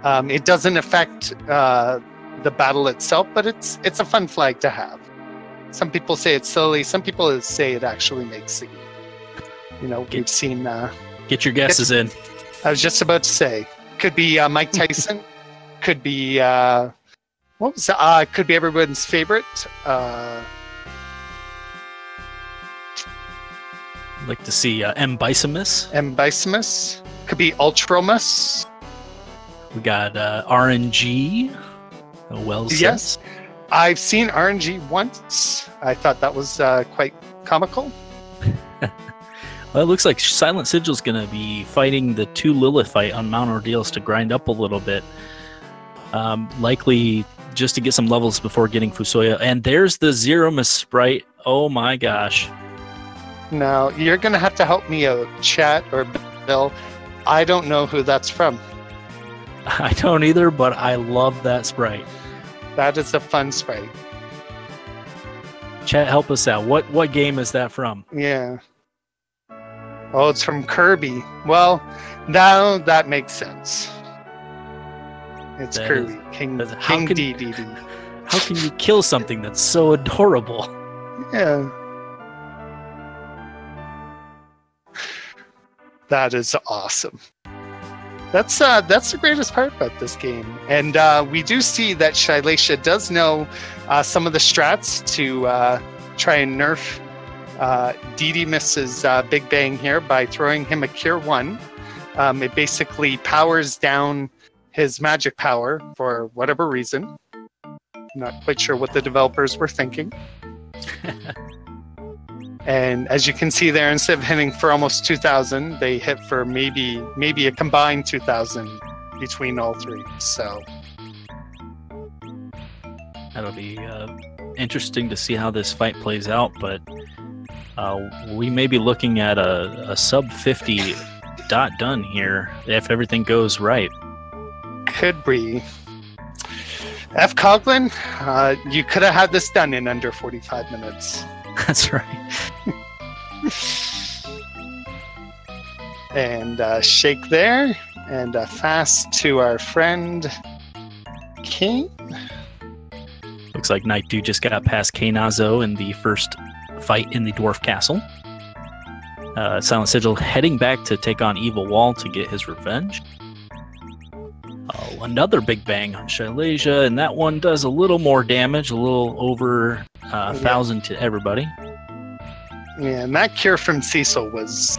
It doesn't affect the battle itself, but it's a fun flag to have. Some people say it's silly. Some people say it actually makes the game. You know, we've seen... get your guesses in. I was just about to say. Could be Mike Tyson. Could be... what was that? Could be everyone's favorite. I'd like to see Mbisimus. Mbisimus. Could be Ultramus. We got RNG. Well said. Yes. I've seen RNG once. I thought that was quite comical. Well, it looks like Silent Sigil's going to be fighting the 2 Lilithite on Mount Ordeals to grind up a little bit. Likely just to get some levels before getting Fusoya. And there's the Zero Miss sprite. Oh my gosh. Now, you're going to have to help me out, chat or Bill. I don't know who that's from. I don't either, but I love that sprite. That is a fun sprite. Chat, help us out. What game is that from? Yeah. Oh, it's from Kirby. Well, now that makes sense. It's That Kirby, is- King how can- DDD. How can you kill something that's so adorable? Yeah. That is awesome. That's the greatest part about this game. And we do see that Shailacia does know some of the strats to try and nerf Didymus's Big Bang here by throwing him a Cure 1. It basically powers down his magic power for whatever reason. Not quite sure what the developers were thinking. And as you can see there, instead of hitting for almost 2,000, they hit for maybe a combined 2,000 between all three. So That'll be interesting to see how this fight plays out, but we may be looking at a sub 50 dot done here if everything goes right. could be. F. Coughlin, you could have had this done in under 45 minutes. That's right. And shake there, and fast to our friend King. Looks like Night Dude just got past Kainazo in the first fight in the Dwarf Castle. Silent Sigil heading back to take on Evil Wall to get his revenge. Another big bang on Shailacia, and that one does a little more damage, a little over 1,000 to everybody. Yeah, and that cure from Cecil was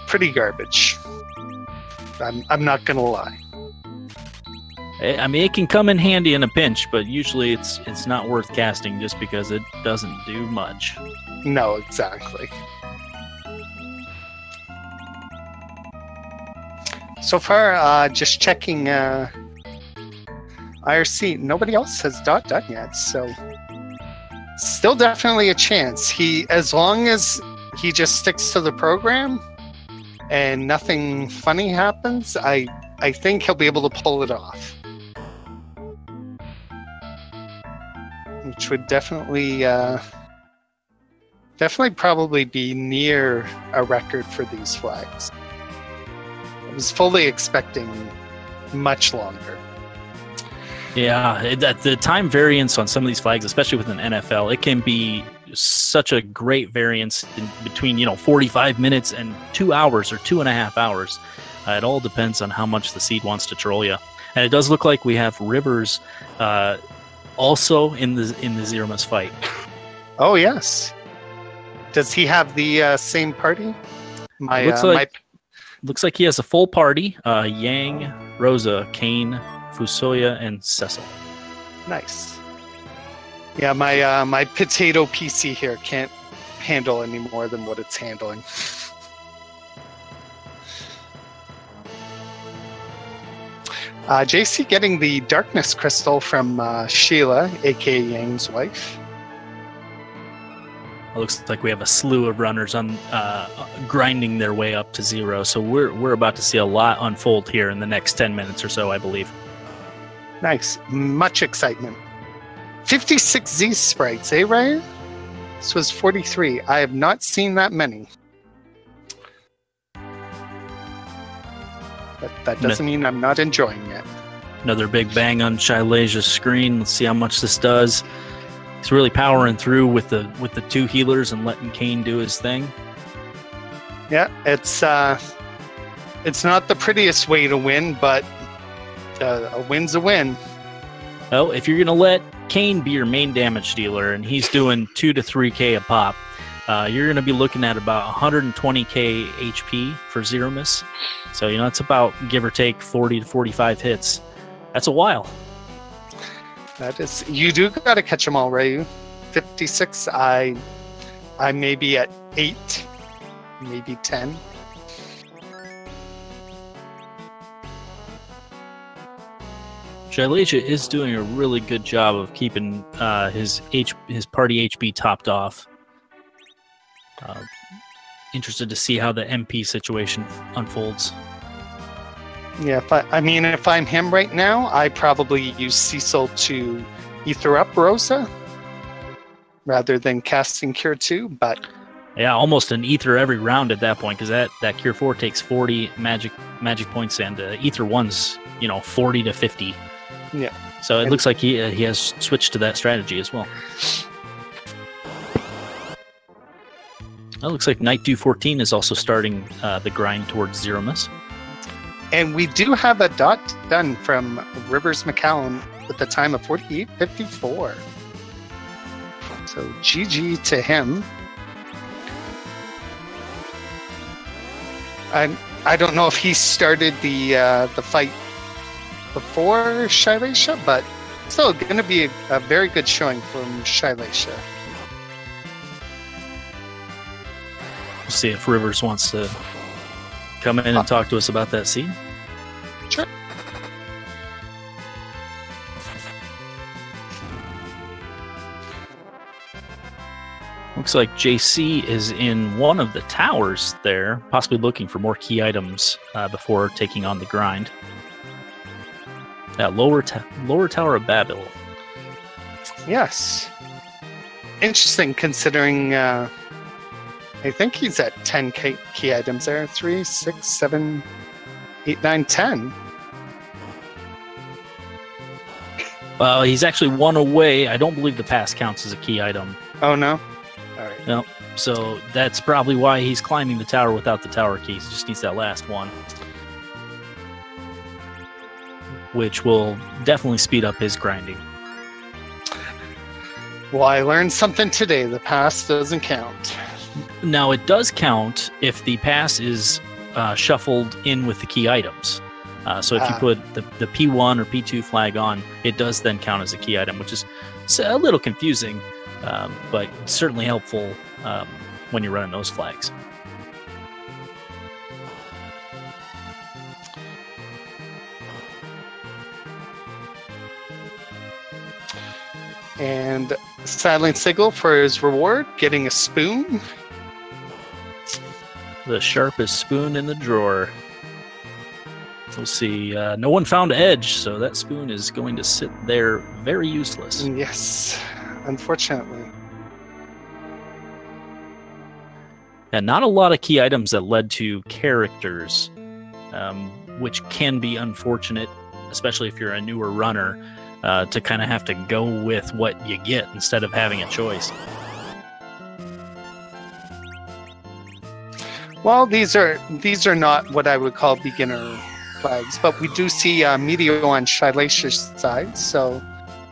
pretty garbage. I'm not gonna lie. I mean, it can come in handy in a pinch, but usually it's not worth casting just because it doesn't do much. No, exactly. So far, just checking IRC. Nobody else has done yet, so still definitely a chance. As long as he just sticks to the program and nothing funny happens, I think he'll be able to pull it off. Which would definitely probably be near a record for these flags. I was fully expecting much longer. Yeah, the time variance on some of these flags, especially with an NFL, it can be such a great variance in between 45 minutes and 2 hours or 2.5 hours. It all depends on how much the seed wants to troll you. And it does look like we have Rivers also in the Zeramus fight. Oh yes. Does he have the same party? Looks like he has a full party. Yang, Rosa, Kane, Fusoya, and Cecil. Nice. Yeah, my potato PC here can't handle any more than what it's handling. JC getting the darkness crystal from Sheila, aka Yang's wife. It looks like we have a slew of runners on grinding their way up to 0. So we're about to see a lot unfold here in the next 10 minutes or so, I believe. Nice, much excitement. 56 Z sprites, eh, Ryan? This was 43. I have not seen that many. But that doesn't mean I'm not enjoying it. Another big bang on Shailacia's screen. Let's see how much this does. He's really powering through with the 2 healers and letting Kane do his thing. Yeah, it's not the prettiest way to win, but a win's a win. Well, if you're going to let Kane be your main damage dealer and he's doing 2 to 3k a pop, you're going to be looking at about 120k HP for Zeramus. So, it's about, give or take, 40 to 45 hits. That's a while. That is, you do got to catch them all, Ryu. 56, I may be at 8, maybe 10. Shailacia is doing a really good job of keeping his party HP topped off. Interested to see how the MP situation unfolds. Yeah, if I'm him right now, I probably use Cecil to ether up Rosa rather than casting Cure 2, but Yeah, almost an Ether every round at that point, because that Cure 4 takes 40 magic points, and Ether 1's 40 to 50. Yeah. So it looks like he has switched to that strategy as well. It looks like Knight 214 is also starting the grind towards Zero Miss. And we do have a dot done from Rivers McCown with the time of 48:54. So GG to him. I don't know if he started the fight before Shaileisha, but still going to be a very good showing from Shaileisha. We'll see if Rivers wants to come in and talk to us about that seed. Sure. Looks like JC is in one of the towers there, possibly looking for more key items before taking on the grind. That lower tower of Babel. Yes. Interesting, considering I think he's at 10 key items there. 3, 6, 7, 8, 9, 10. Well, he's actually one away. I don't believe the pass counts as a key item. Oh, no? All right. No. So that's probably why he's climbing the tower without the tower keys. He just needs that last one, which will definitely speed up his grinding. Well, I learned something today. The pass doesn't count. Now, it does count if the pass is shuffled in with the key items. So if you put the P1 or P2 flag on, it does then count as a key item, which is a little confusing, but certainly helpful when you're running those flags. And Silent Sigil for his reward, getting a spoon. The sharpest spoon in the drawer. We'll see. No one found Edge, so that spoon is going to sit there very useless. Yes, unfortunately. And not a lot of key items that led to characters, which can be unfortunate, especially if you're a newer runner, to kind of have to go with what you get instead of having a choice. Well, these are not what I would call beginner flags, but we do see Meteor on Shaileisha's side, so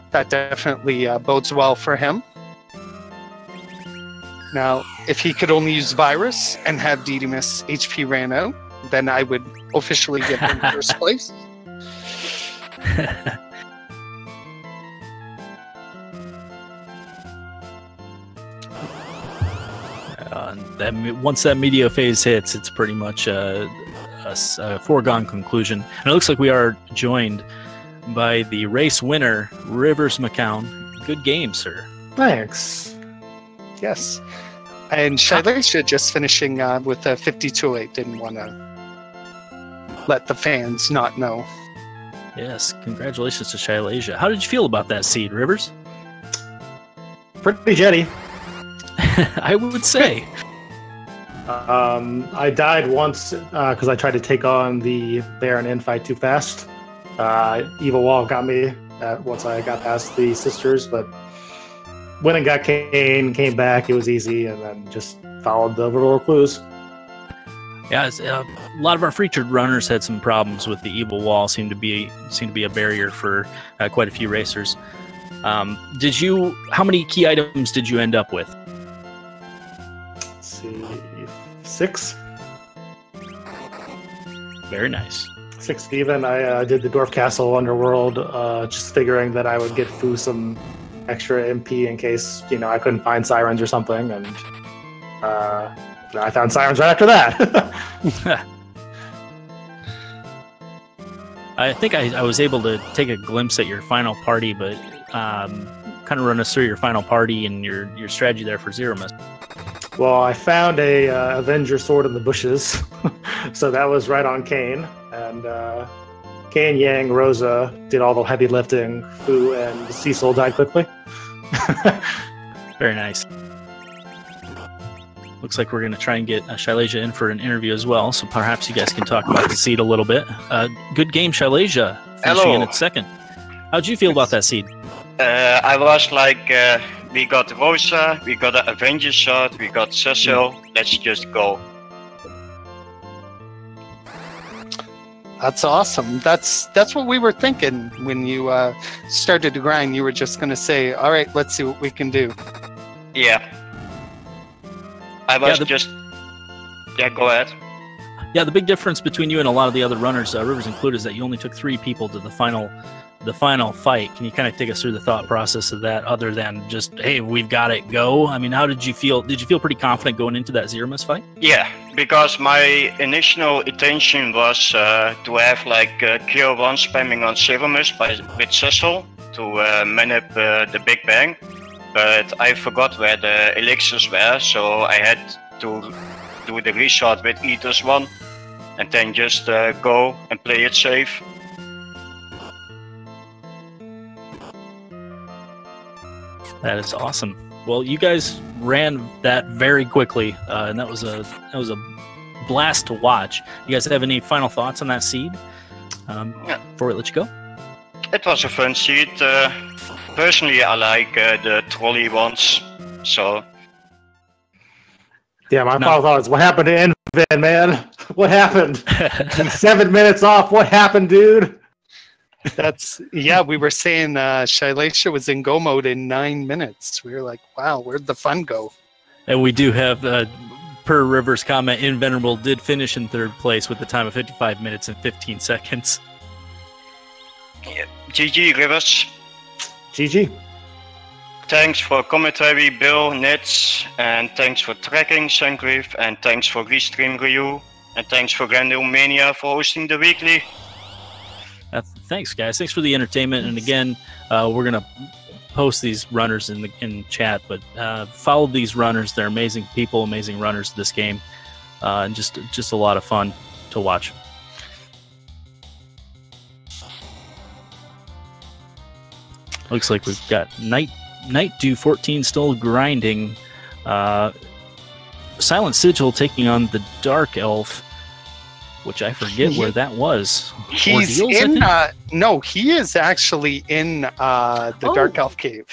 that definitely bodes well for him. Now, if he could only use Virus and have Didymus HP ran out, then I would officially give him first place. Once that media phase hits, it's pretty much a foregone conclusion. And it looks like we are joined by the race winner, Rivers McCown. Good game, sir. Thanks. Yes. And Shaileisha just finishing with a 52.8. Didn't want to let the fans not know. Yes, congratulations to Shaileisha. How did you feel about that seed, Rivers? Pretty jetty. I would say. I died once because I tried to take on the Baron infight too fast. Evil Wall got me once I got past the sisters, but when I got Kane, came back, it was easy, and then just followed the overall clues. Yeah, a lot of our featured runners had some problems with the Evil Wall. Seemed to be a barrier for quite a few racers. How many key items did you end up with? 6. Very nice. 6 even. I did the Dwarf Castle Underworld, just figuring that I would get Fu some extra MP in case I couldn't find sirens or something, and I found sirens right after that. I think I was able to take a glimpse at your final party, but kind of run us through your final party and your strategy there for Zero Miss. Well, I found a Avenger sword in the bushes, so that was right on Kane. And Kane, Yang, Rosa did all the heavy lifting. Fu and Cecil died quickly. Very nice. Looks like we're going to try and get Shaileja in for an interview as well, so perhaps you guys can talk about the seed a little bit. Good game, Shaileja, finishing in at second. How'd you feel about that seed? I was like, we got Rosa, we got an Avenger shot, we got Cecil, let's just go. That's awesome. That's what we were thinking when you started to grind. You were just going to say, all right, let's see what we can do. Yeah. I was just... Yeah, go ahead. Yeah, the big difference between you and a lot of the other runners, Rivers included, is that you only took 3 people to the final fight. Can you kind of take us through the thought process of that, other than just, hey, we've got it, go? I mean, how did you feel? Did you feel pretty confident going into that Zeramus fight? Yeah, because my initial intention was to have like Cure 1 spamming on Zeramus with Cecil to man up the Big Bang. But I forgot where the elixirs were, so I had to do the reshot with Ethos 1 and then just go and play it safe. That is awesome. Well, you guys ran that very quickly, and that was a blast to watch. You guys have any final thoughts on that seed before we let you go? It was a fun seed. Personally, I like the trolley ones. So. Yeah, my final thought is, what happened to Envin, man? What happened? 7 minutes off. What happened, dude? We were saying Shaileja was in go mode in 9 minutes. We were like, wow, where'd the fun go? And we do have, per Rivers' comment, Invenerable did finish in 3rd place with the time of 55 minutes and 15 seconds. Yeah. GG, Rivers. GG. Thanks for commentary, Bill, Nitz, and thanks for tracking, Sangriff, and thanks for Restream Ryu, and thanks for Randomania for hosting the weekly. Thanks, guys. Thanks for the entertainment. And again, we're gonna post these runners in chat, but follow these runners. They're amazing people, amazing runners this game, and just a lot of fun to watch. Looks like we've got Night Dew 14 still grinding. Silent Sigil taking on the Dark Elf, which I forget where that was. He's Ordeals, in. No, he is actually in the Dark Elf cave.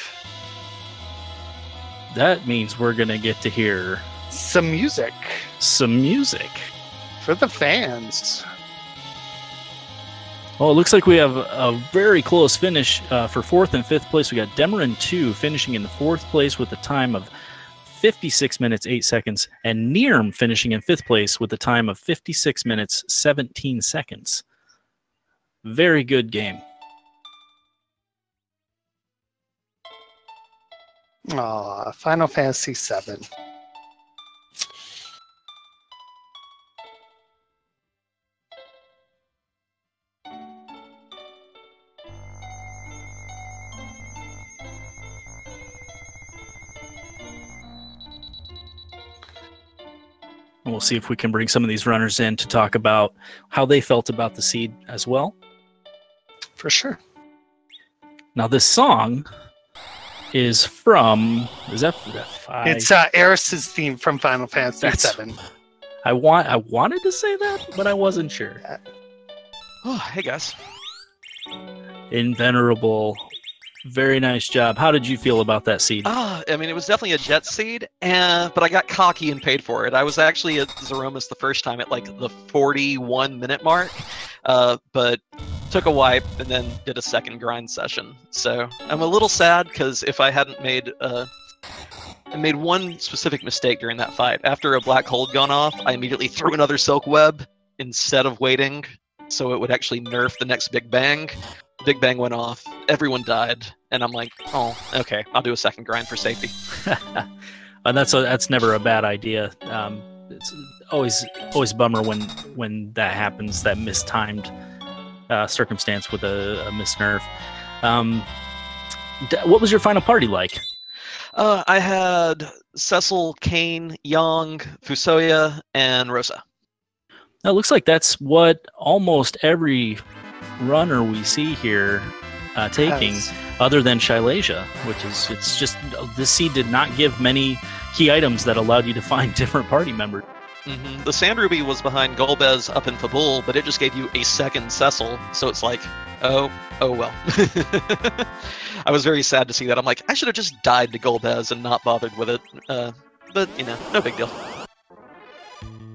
That means we're gonna get to hear some music. Some music for the fans. Well, it looks like we have a very close finish for 4th and 5th place. We got Demerin 2 finishing in the 4th place with a time of 56 minutes, 8 seconds, and Nirm finishing in 5th place with a time of 56 minutes, 17 seconds. Very good game. Aw, Final Fantasy VII. And we'll see if we can bring some of these runners in to talk about how they felt about the seed as well. For sure. Now, this song is from... Is that 5? It's Eris's theme from Final Fantasy VII. I wanted to say that, but I wasn't sure. Oh, hey, guys. Invenerable. Very nice job. How did you feel about that seed? I mean, it was definitely a jet seed, but I got cocky and paid for it. I was actually at Zeramus the first time at like the 41-minute mark, but took a wipe and then did a second grind session. So I'm a little sad because if I hadn't made I made one specific mistake during that fight. After a black hole had gone off, I immediately threw another Silk Web instead of waiting so it would actually nerf the next Big Bang. Big Bang went off, everyone died, and I'm like, oh, okay, I'll do a second grind for safety. And that's never a bad idea. It's always a bummer when that happens, that mistimed circumstance with a missed nerf. What was your final party like? I had Cecil, Kane, Yang, Fusoya, and Rosa. Now, it looks like that's what almost every runner we see here taking, other than Shaileja, which is, it's just, this seed did not give many key items that allowed you to find different party members. The Sand Ruby was behind Golbez up in Fabul, but it just gave you a second Cecil, so it's like, oh well. I was very sad to see that. I'm like, I should have just died to Golbez and not bothered with it. But, no big deal.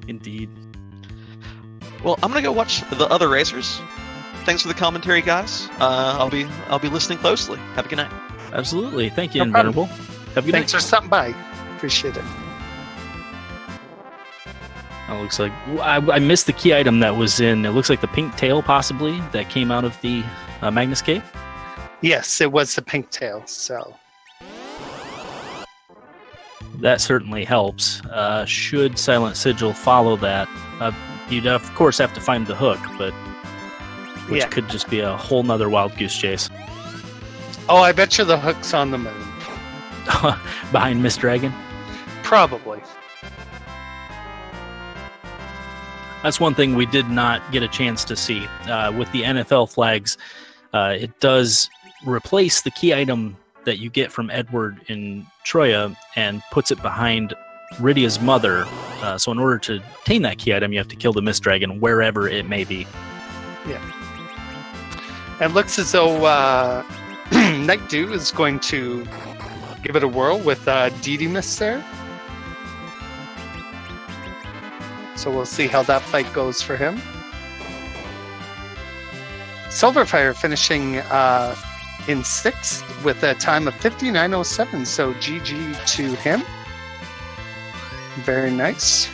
Indeed. Well, I'm gonna go watch the other racers. Thanks for the commentary, guys. I'll be listening closely. Have a good night. Absolutely. Thank you, No problem. Invenerable. Have a good Thanks night. for stopping by. Appreciate it. Oh, looks like I missed the key item that was in. It looks like the pink tail, possibly, that came out of the Magnus Cave. Yes, it was the pink tail. So That certainly helps. Should Silent Sigil follow that, you'd of course have to find the hook, but which could just be a whole nother wild goose chase. Oh, I bet you the hook's on the moon. Behind Miss Dragon. Probably. That's one thing we did not get a chance to see. With the NFL flags, it does replace the key item that you get from Edward in Troya and puts it behind Rydia's mother. So in order to obtain that key item, you have to kill the Mist Dragon wherever it may be. Yeah. It looks as though Night Dew is going to give it a whirl with Didymus there. So we'll see how that fight goes for him. Silverfire finishing in 6th with a time of 59:07. So GG to him. Very nice.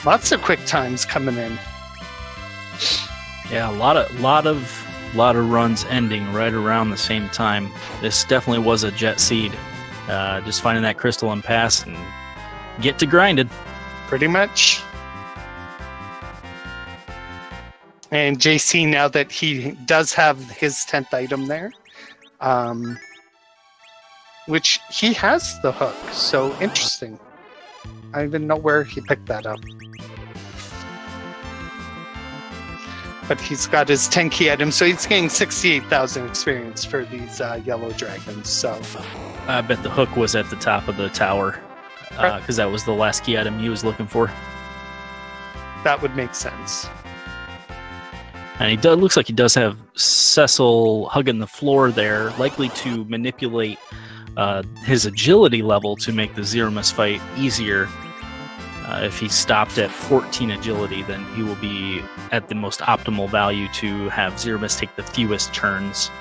Lots of quick times coming in. Yeah, a lot of runs ending right around the same time. This definitely was a jet seed. Just finding that crystalline pass and get to grinded. Pretty much. And JC, now that he does have his 10th item there, which he has the hook, so interesting. I don't even know where he picked that up. But he's got his 10 key items, so he's getting 68,000 experience for these yellow dragons. So I bet the hook was at the top of the tower, because that was the last key item he was looking for. that would make sense. And he looks like he does have Cecil hugging the floor there, likely to manipulate his agility level to make the Zeromus fight easier. If he stopped at 14 agility, then he will be at the most optimal value to have Zeromus take the fewest turns.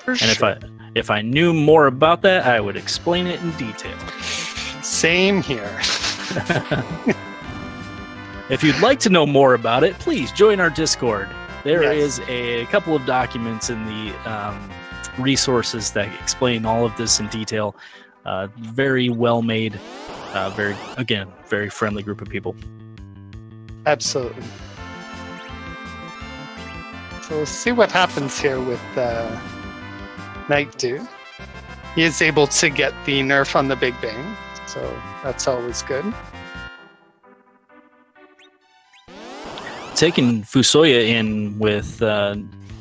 If I knew more about that, I would explain it in detail. Same here. If you'd like to know more about it, please join our Discord. There Yes. is a couple of documents in the resources that explain all of this in detail. Very well made, very friendly group of people. Absolutely. So we'll see what happens here with Night Dew. He is able to get the nerf on the Big Bang, so that's always good. Taking Fusoya in with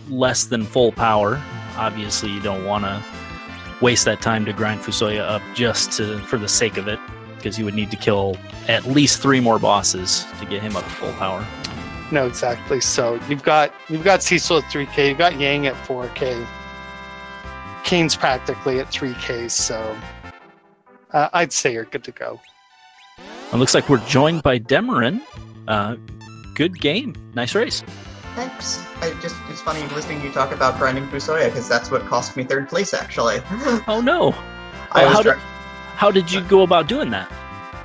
less than full power, obviously you don't want to waste that time to grind Fusoya up just for the sake of it, because you would need to kill at least 3 more bosses to get him up to full power. No, exactly. So you've got Cecil at 3K, you've got Yang at 4K, Kane's practically at 3K, so I'd say you're good to go. It looks like we're joined by Demarin. Good game. Nice race. Thanks. It's funny listening to you talk about grinding Fusoya, because that's what cost me 3rd place, actually. Oh, no. How did you go about doing that?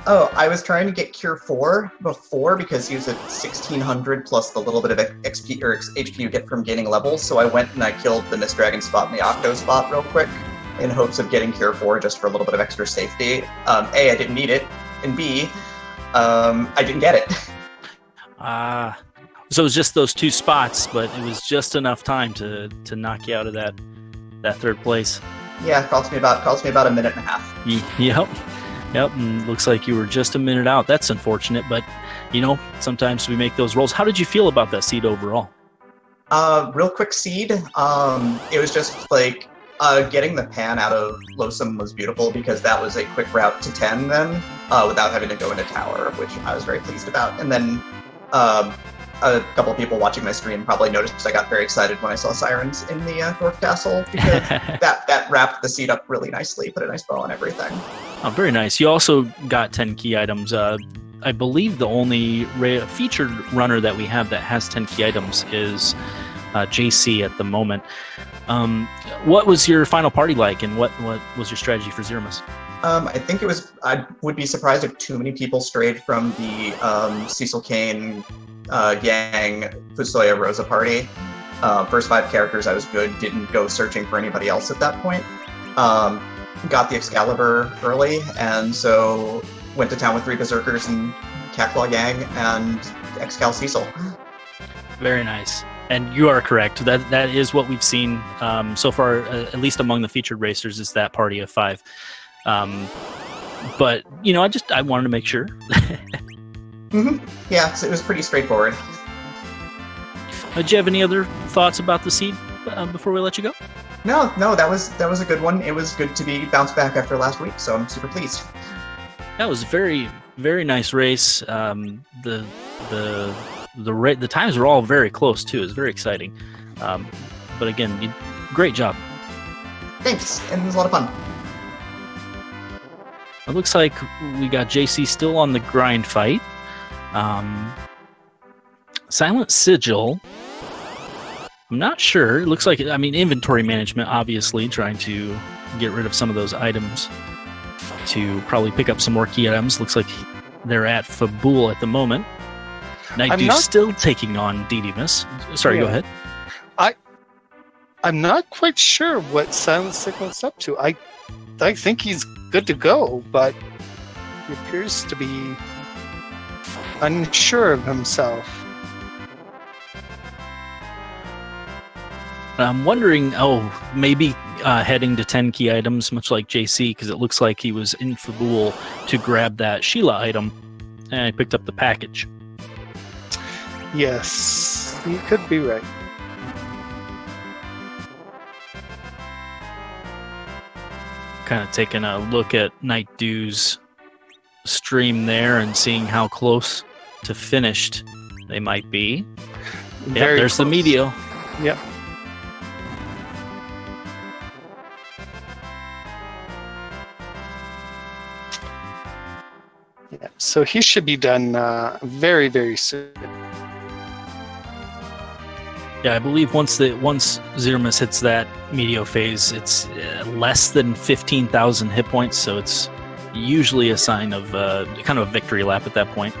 Oh, I was trying to get Cure 4 before, because he was at 1600 plus the little bit of XP or HP you get from gaining levels, so I went and I killed the Mist Dragon spot and the Octo spot real quick, in hopes of getting Cure 4 just for a little bit of extra safety. A, I didn't need it, and B, I didn't get it. So it was just those 2 spots, but it was just enough time to knock you out of that 3rd place. Yeah, it cost me about a minute and a half. Yep, and looks like you were just a minute out. That's unfortunate, but, sometimes we make those rolls. How did you feel about that seed overall? Real quick seed. It was just like getting the pan out of Losum was beautiful because that was a quick route to 10 then, without having to go into tower, which I was very pleased about. And then a couple of people watching my stream probably noticed I got very excited when I saw sirens in the Dwarf Castle because that wrapped the seed up really nicely, put a nice bow on everything. Oh, very nice. You also got 10 key items. I believe the only featured runner that we have that has 10 key items is JC at the moment. What was your final party like, and what was your strategy for Zeromus? I think it was. I would be surprised if too many people strayed from the Cecil Kane, Yang, Fusoya, Rosa party. First 5 characters I was good. Didn't go searching for anybody else at that point. Got the Excalibur early, and so went to town with 3 Berserkers and Catclaw Yang and Excal Cecil. Very nice. And you are correct. That is what we've seen so far, at least among the featured racers, is that party of 5. But you know, I wanted to make sure. Yeah, so it was pretty straightforward. Did you have any other thoughts about the seed before we let you go? No, that was a good one. It was good to be bounced back after last week, so I'm super pleased. That was a very, very nice race. The times were all very close too. It was very exciting. But again, great job. Thanks, and it was a lot of fun. It looks like we got JC still on the grind fight. Silent Sigil. I'm not sure. It looks like, I mean, inventory management, obviously, trying to get rid of some of those items to probably pick up some more key items. Looks like they're at Fabul at the moment. Nightdew still taking on Didymus. Sorry, Go ahead. I'm not quite sure what Silent Sigil's up to. I think he's good to go, but he appears to be unsure of himself. I'm wondering, maybe heading to 10 key items, much like JC, because it looks like he was in Fabul to grab that Sheila item, and I picked up the package. Yes, you could be right. Kind of taking a look at Nightdew's stream there and seeing how close to finished they might be. Yep, there's close. The Medio. Yep. Yeah, so he should be done very, very soon. Yeah, I believe once Zeromus hits that Medio phase, it's less than 15,000 hit points, so it's usually a sign of kind of a victory lap at that point.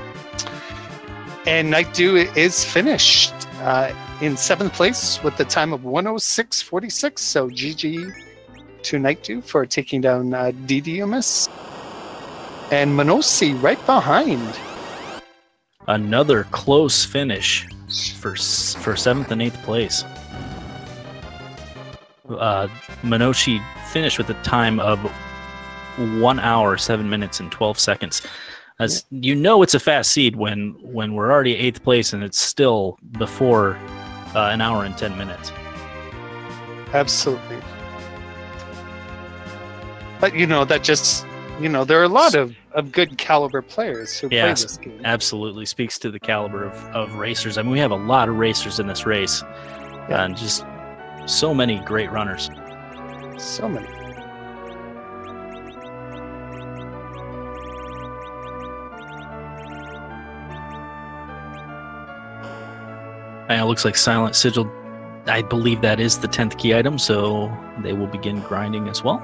And Nightdew is finished in 7th place with the time of 106.46, so GG to Nightdew for taking down Didymus. And Monosi right behind. Another close finish for 7th and 8th place. Monoshi finished with a time of 1 hour, 7 minutes, and 12 seconds. As you know, it's a fast seed when we're already 8th place and it's still before an hour and 10 minutes. Absolutely. But that just, there are a lot of good caliber players who play this game. Absolutely. Speaks to the caliber of racers. I mean, we have a lot of racers in this race. Yeah. And just so many great runners. So many. And it looks like Silent Sigil, I believe that is the 10th key item, so they will begin grinding as well.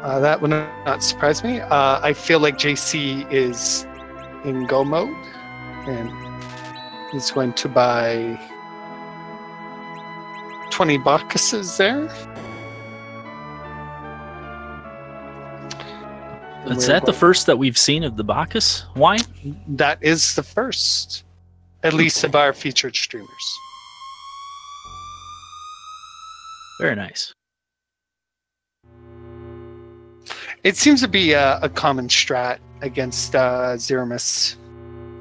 That would not surprise me. I feel like JC is in go mode, and he's going to buy 20 Bacchuses there. Is that the first that we've seen of the Bacchus wine? That is the first, at least of our featured streamers. Very nice. It seems to be a common strat against Zeromus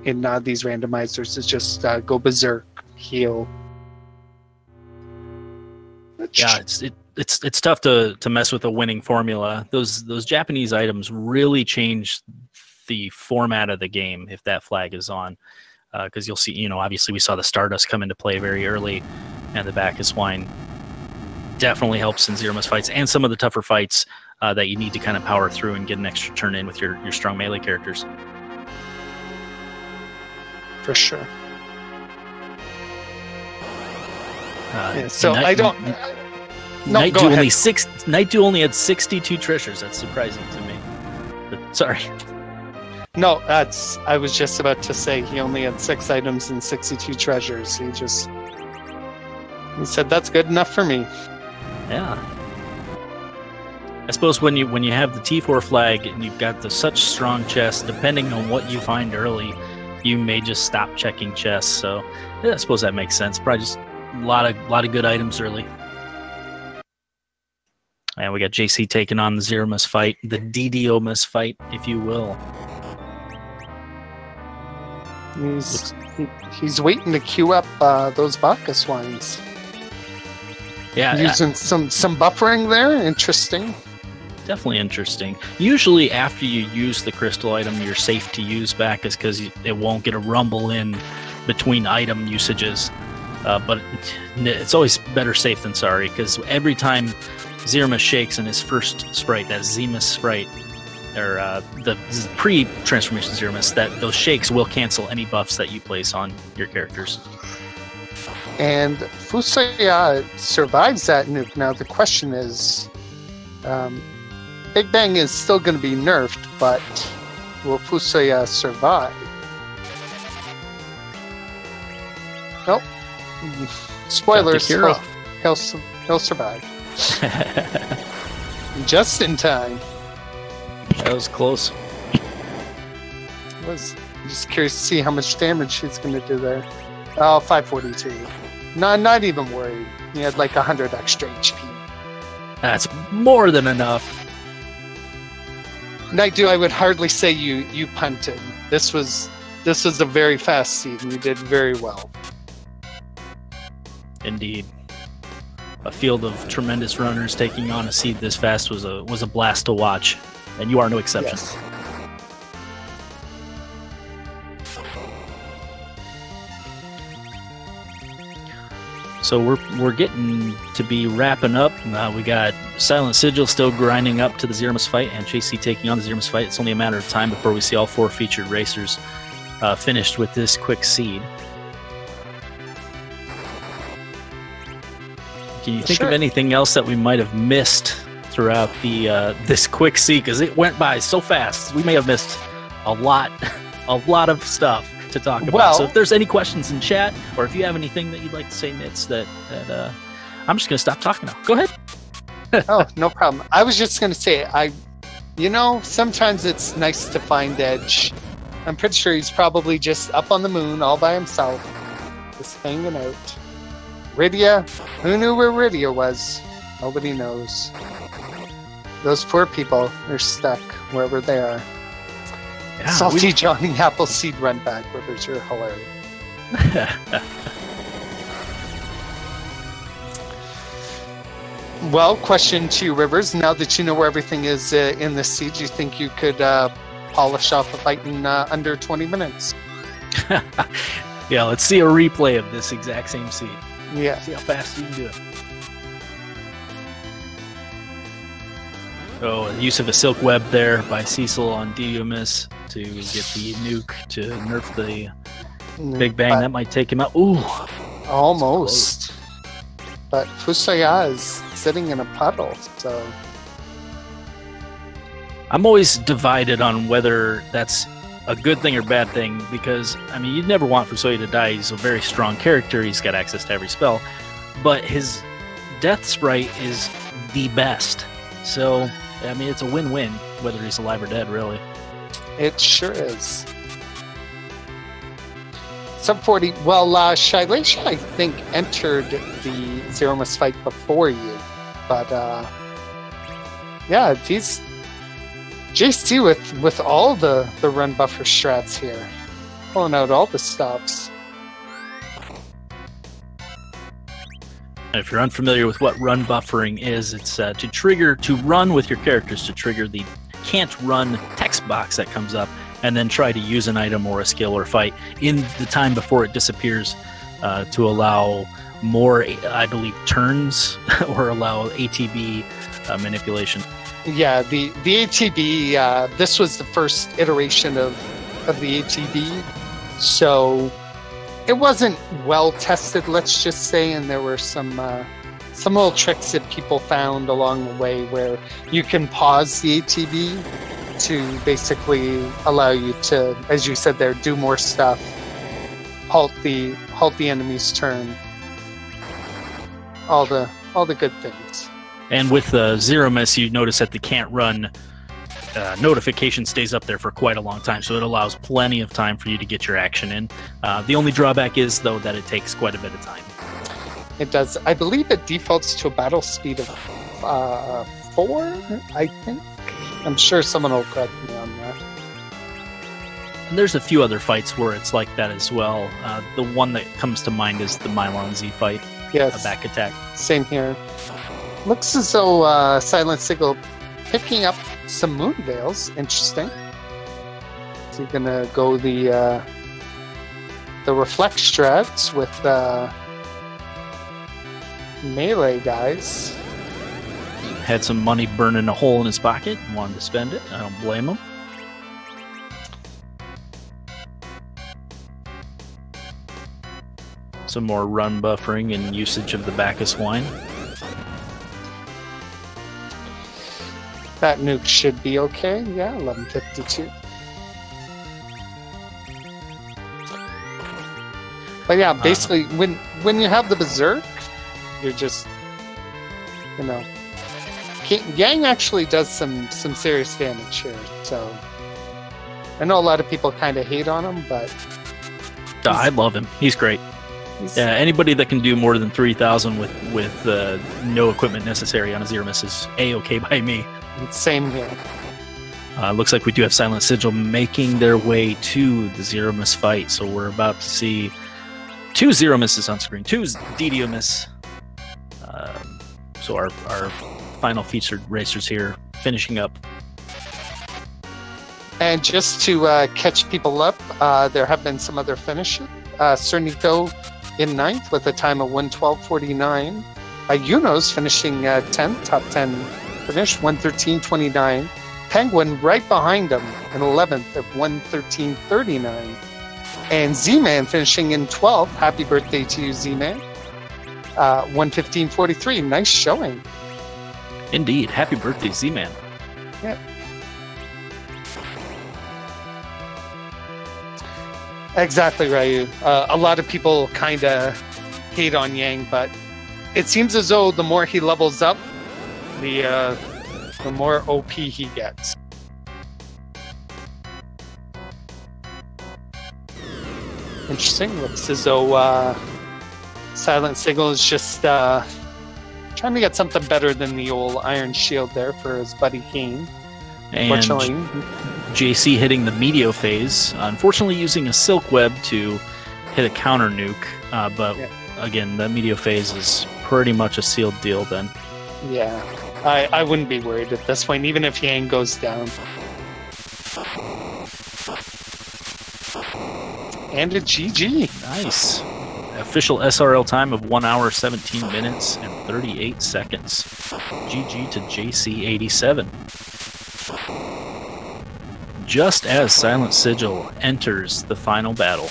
in these randomizers is just go berserk, heal. Yeah, it's tough to mess with a winning formula. Those Japanese items really change the format of the game if that flag is on, because you'll see, obviously we saw the Stardust come into play very early, and the Bacchus Wine definitely helps in Zero Miss fights and some of the tougher fights that you need to kind of power through and get an extra turn in with your strong melee characters. For sure. So I don't. Night Dew only had 62 treasures. That's surprising to me. But, sorry. No, I was just about to say he only had 6 items and 62 treasures. He said that's good enough for me. Yeah. I suppose when you have the T4 flag and you've got such strong chests, depending on what you find early, you may just stop checking chests. So yeah, I suppose that makes sense. Probably just a lot of good items early. And we got JC taking on the Zero Miss fight, the DDO Miss fight, if you will. He's waiting to queue up those Bacchus wines. Yeah, using some buffering there. Interesting. Definitely interesting. Usually after you use the crystal item, you're safe to use Bacchus because it won't get a rumble in between item usages. But it's always better safe than sorry, because every time Zero Miss shakes in his first sprite, that Z-Miss sprite, or the pre-transformation Zero Miss, that those shakes will cancel any buffs that you place on your characters. And Fusaya survives that nuke. Now the question is, Big Bang is still going to be nerfed, but will Fusaya survive? Nope. Spoilers. He'll survive. Just in time. That was close. I'm just curious to see how much damage he's going to do there. Oh, 542. No, not even worried. He had like 100 extra HP. That's more than enough. Night Dew, I would hardly say you punted. This was a very fast seed, and you did very well. Indeed. A field of tremendous runners taking on a seed this fast was a blast to watch, and you are no exception. Yes. So we're getting to be wrapping up. We got Silent Sigil still grinding up to the Zero Miss fight, and JC taking on the Zero Miss fight. It's only a matter of time before we see all 4 featured racers finished with this quick seed. Can you think of anything else that we might have missed throughout the this quick seed? Because it went by so fast. We may have missed a lot of stuff to talk about. Well, so if there's any questions in chat, or if you have anything that you'd like to say, Nitz, that I'm just going to stop talking now. Go ahead. Oh, no problem. I was just going to say, sometimes it's nice to find Edge. I'm pretty sure he's probably just up on the moon all by himself, just hanging out. Rydia, who knew where Rydia was? Nobody knows. Those poor people, they're stuck wherever they are. Yeah, Salty Johnny Appleseed run back rivers are hilarious. Well, question to you, Rivers. Now that you know where everything is in the seed, do you think you could polish off a fight in under 20 minutes? Yeah, let's see a replay of this exact same seed. Yeah. See how fast you can do it. Oh, the use of a Silk Web there by Cecil on DDO Miss to get the nuke to nerf the Big Bang. That might take him out. Ooh. Almost. But Fusaya is sitting in a puddle, so... I'm always divided on whether that's a good thing or bad thing, because, I mean, you'd never want Fusaya to die. He's a very strong character. He's got access to every spell. But his death sprite is the best. So, I mean, it's a win-win, whether he's alive or dead, really. It sure is. Sub 40. Well, Shailesh, I think, entered the Zero Miss fight before you. But, yeah, these... JC with all the run buffer strats here. Pulling out all the stops. If you're unfamiliar with what run buffering is, it's to run with your characters to trigger the can't run text box that comes up, and then try to use an item or a skill or fight in the time before it disappears to allow more, I believe, turns or allow ATB manipulation. Yeah, the ATB, this was the first iteration of the ATB, so it wasn't well tested, let's just say, and there were some little tricks that people found along the way where you can pause the ATB to basically allow you to, as you said there, do more stuff, halt the enemy's turn, all the good things. And with Zero Miss, you notice that the can't run notification stays up there for quite a long time, so it allows plenty of time for you to get your action in. The only drawback is, though, that it takes quite a bit of time. It does. I believe it defaults to a battle speed of 4, I think. I'm sure someone will correct me on that. And there's a few other fights where it's like that as well. The one that comes to mind is the Mylon Z fight, Yes, a back attack. same here. Looks as though Silent Sigil picking up some moon veils. Interesting. So you're gonna go the reflect strats with melee guys. Had some money burning a hole in his pocket and wanted to spend it. I don't blame him. Some more run buffering and usage of the Bacchus wine. That nuke should be okay. Yeah, 1152. But yeah, basically, when you have the Berserk, you're just, you know, Yang actually does some serious damage here. So I know a lot of people kind of hate on him, but I love him. He's great. Yeah, anybody that can do more than 3,000 with no equipment necessary on a Zero Miss is A-okay by me. Same here. Looks like we do have Silent Sigil making their way to the Zero Miss fight, so we're about to see 2 Zero Misses on screen, 2 DDO Miss. So our final featured racers here finishing up. And just to catch people up, there have been some other finishes. Cerniko in 9th with a time of 1:12.49. Yunos finishing 10th, top 10 finish, 1:13.29. Penguin right behind him in 11th at 1:13.39. And Z-Man finishing in 12th. Happy birthday to you, Z-Man. 1:15.43. Nice showing. Indeed. Happy birthday, Z-Man. Yeah. Exactly, Ryu. A lot of people kind of hate on Yang, but it seems as though the more he levels up, the more OP he gets. Interesting. Looks as though Silent Sigil is just trying to get something better than the old Iron Shield there for his buddy Kane. And Unfortunately, JC hitting the Meteor phase, unfortunately using a Silk Web to hit a counter nuke, but again, the Meteor phase is pretty much a sealed deal then. yeah, I wouldn't be worried at this point, even if Yang goes down. And a GG. Nice. Official SRL time of 1 hour, 17 minutes, and 38 seconds. GG to JC87. Just as Silent Sigil enters the final battle.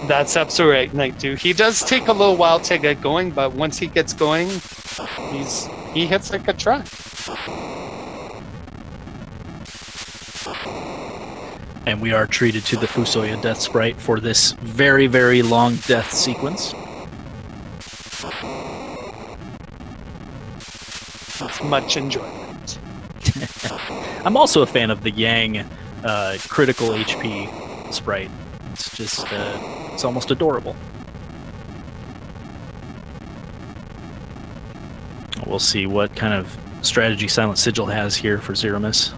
That's absolutely right, Night Dew. He does take a little while to get going, but once he gets going, he hits like a truck. And we are treated to the Fusoya Death Sprite for this very, very long death sequence. It's much enjoyment. I'm also a fan of the Yang critical HP sprite. It's just, it's almost adorable. We'll see what kind of strategy Silent Sigil has here for Zeramis.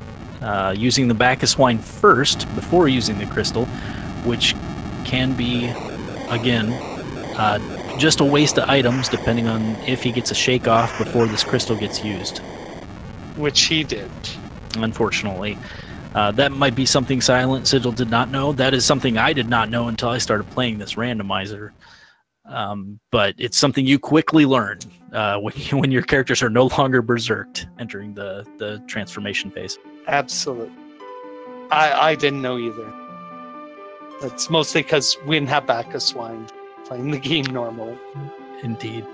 Using the Bacchus wine first before using the crystal, which can be, again, just a waste of items depending on if he gets a shake off before this crystal gets used. Which he did. Unfortunately. That might be something Silent Sigil did not know. That is something I did not know until I started playing this randomizer. But it's something you quickly learn when your characters are no longer berserked entering the transformation phase. Absolutely. I didn't know either. That's mostly because we didn't have Bacchus wine playing the game normally. Indeed.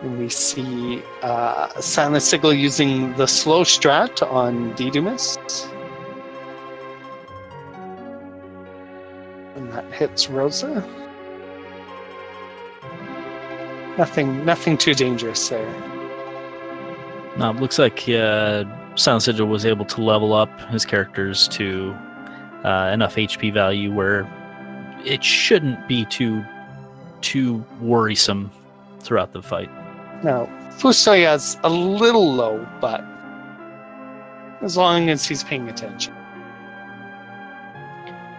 And we see Silent Sigil using the slow strat on Didymus. And that hits Rosa. Nothing too dangerous there. Now, it looks like Silent Sigil was able to level up his characters to enough HP value where it shouldn't be too worrisome throughout the fight. Now, Fusoya's a little low, but as long as he's paying attention.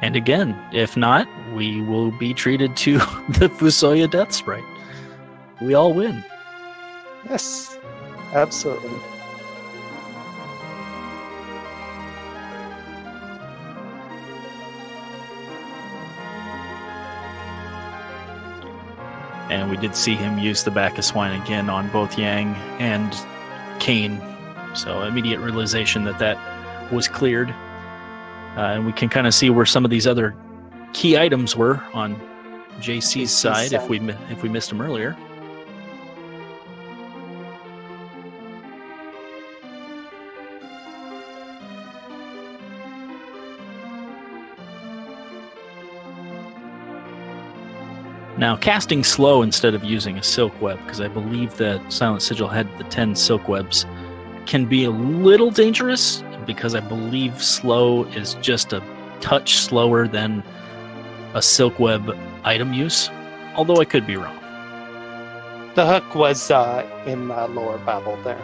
And again, if not, we will be treated to the Fusoya Death Sprite. We all win. Yes, absolutely. And we did see him use the Bacchus wine again on both Yang and Kane. So immediate realization that was cleared. And we can kind of see where some of these other key items were on JC's side if we missed them earlier. Now, casting slow instead of using a silk web, because I believe that Silent Sigil had the 10 silk webs, can be a little dangerous, because I believe slow is just a touch slower than a silk web item use, although I could be wrong. The hook was in Lower Babel there.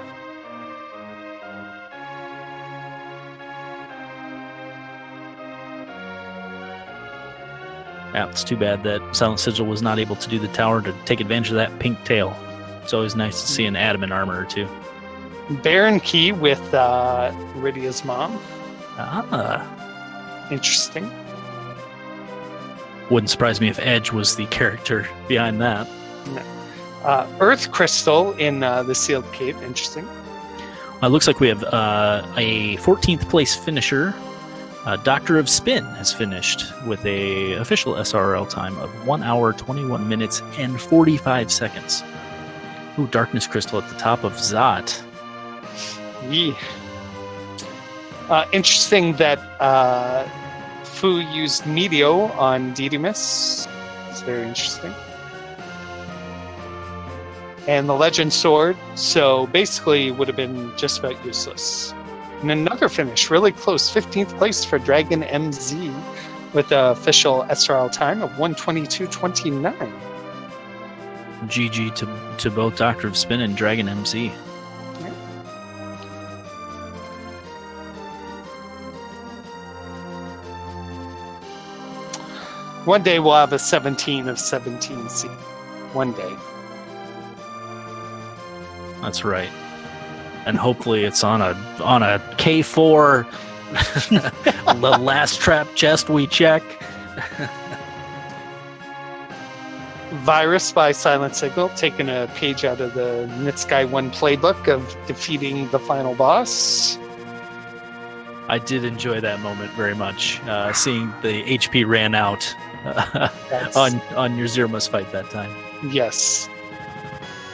Yeah, it's too bad that Silent Sigil was not able to do the tower to take advantage of that pink tail. It's always nice to see an adamant armor or two. Baron Key with Rydia's mom. Ah. Interesting. Wouldn't surprise me if Edge was the character behind that. Earth Crystal in the Sealed Cave. Interesting. It looks like we have a 14th place finisher. Doctor of Spin has finished with a official SRL time of 1 hour, 21 minutes, and 45 seconds. Ooh, Darkness Crystal at the top of Zot. Yeah. Interesting that Fu used Meteo on Didymus. It's very interesting. And the Legend Sword, so basically would have been just about useless. And another finish, really close, 15th place for Dragon MZ with the official SRL time of 1:22:29. GG to both Doctor of Spin and Dragon MZ. Yeah. One day we'll have a 17 of 17 seed. One day. That's right. And hopefully it's on a K4, the last trap chest we check. Virus by Silent Sigil, taking a page out of the Nitsky 1 playbook of defeating the final boss. I did enjoy that moment very much, seeing the HP ran out on your Zeramus fight that time. Yes.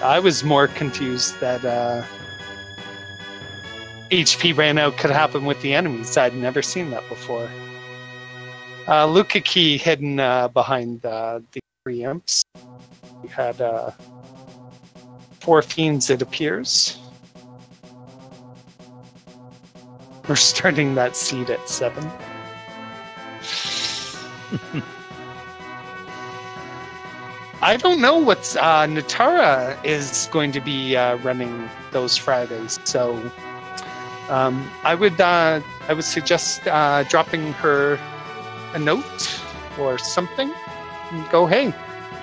I was more confused that HP ran out could happen with the enemies. I'd never seen that before. Luca Key hidden behind the preamps. We had 4 fiends, it appears. We're starting that seed at 7. I don't know what's Natara is going to be running those Fridays, so I would suggest dropping her a note or something and go, hey,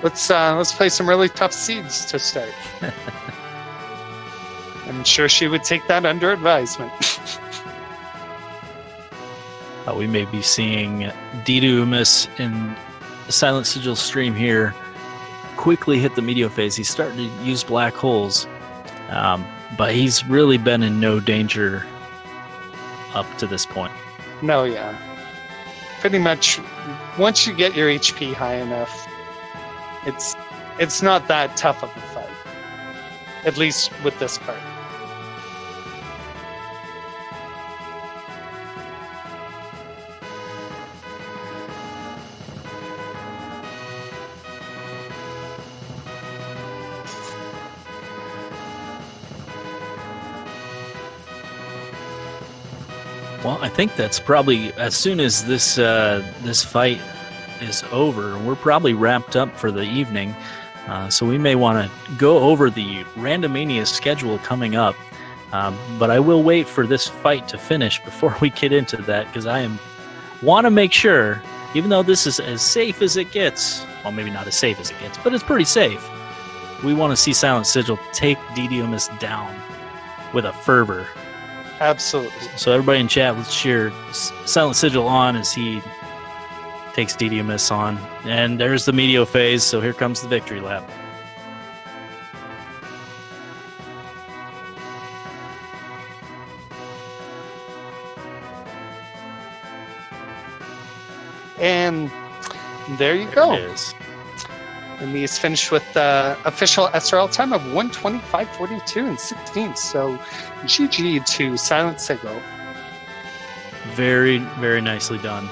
let's play some really tough seeds to start. I'm sure she would take that under advisement. We may be seeing Didymus in the Silent Sigil stream here quickly hit the Meteor phase. He's starting to use black holes, but he's really been in no danger up to this point. No, yeah. Pretty much, once you get your HP high enough, it's not that tough of a fight. At least with this card. Well, I think that's probably, as soon as this this fight is over, we're probably wrapped up for the evening. So we may want to go over the Randomania schedule coming up. But I will wait for this fight to finish before we get into that, because want to make sure, even though this is as safe as it gets, well, maybe not as safe as it gets, but it's pretty safe. We want to see Silent Sigil take Didymus down with a fervor. Absolutely. So everybody in chat, let's cheer Silent Sigil on as he takes Didymus on. And there's the Meteor phase, so here comes the victory lap. And there you go. It is. And he is finished with the official SRL time of 1:25:42 and 16. So GG to Silent Sigil. Very, very nicely done.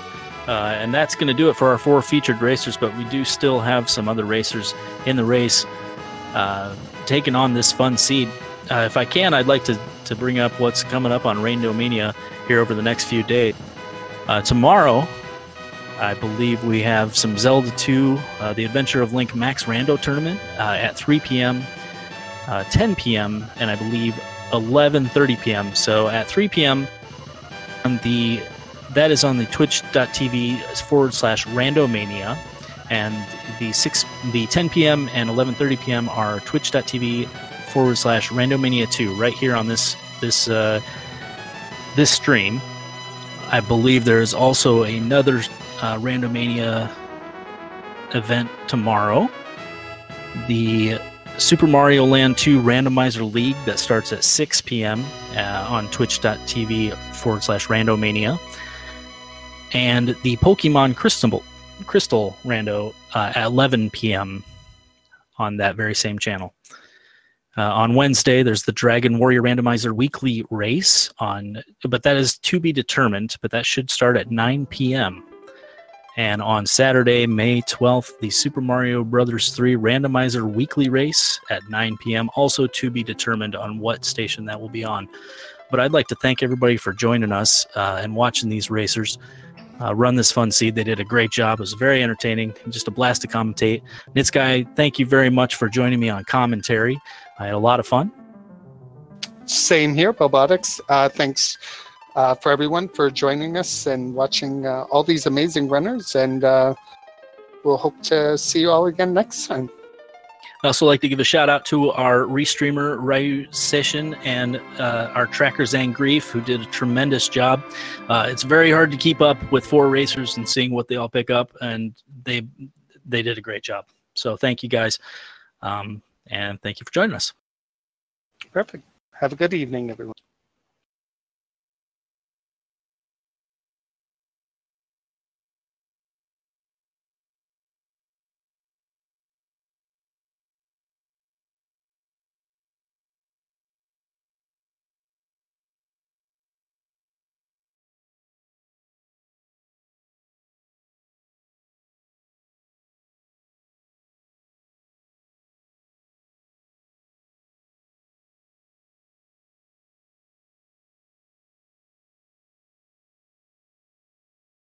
And that's going to do it for our 4 featured racers, but we do still have some other racers in the race taking on this fun seed. If I can, I'd like to bring up what's coming up on Randomania here over the next few days. Tomorrow, I believe we have some Zelda 2, The Adventure of Link Max Rando tournament at 3 p.m., 10 p.m., and I believe 11:30 p.m. So at 3 p.m., that is on the twitch.tv/Randomania, and the 10 p.m. and 11:30 p.m. are twitch.tv/Randomania 2, right here on this stream. I believe there is also another Randomania event tomorrow, the Super Mario Land 2 Randomizer League, that starts at 6 p.m. On twitch.tv/Randomania, and the Pokemon Crystal Rando at 11 p.m. on that very same channel. On Wednesday, there's the Dragon Warrior Randomizer weekly race but that is to be determined, but that should start at 9 p.m. And on Saturday, May 12th, the Super Mario Bros. 3 Randomizer weekly race at 9 p.m. Also to be determined on what station that will be on. But I'd like to thank everybody for joining us and watching these racers run this fun seed. They did a great job. It was very entertaining, just a blast to commentate. Nitsky, thank you very much for joining me on commentary. I had a lot of fun. Same here, Bobotics. Thanks for everyone for joining us and watching all these amazing runners, and we'll hope to see you all again next time. I'd also like to give a shout out to our restreamer Ryu Session and our tracker Zangief, who did a tremendous job. It's very hard to keep up with 4 racers and seeing what they all pick up, and they did a great job. So thank you guys, and thank you for joining us. Perfect. Have a good evening, everyone.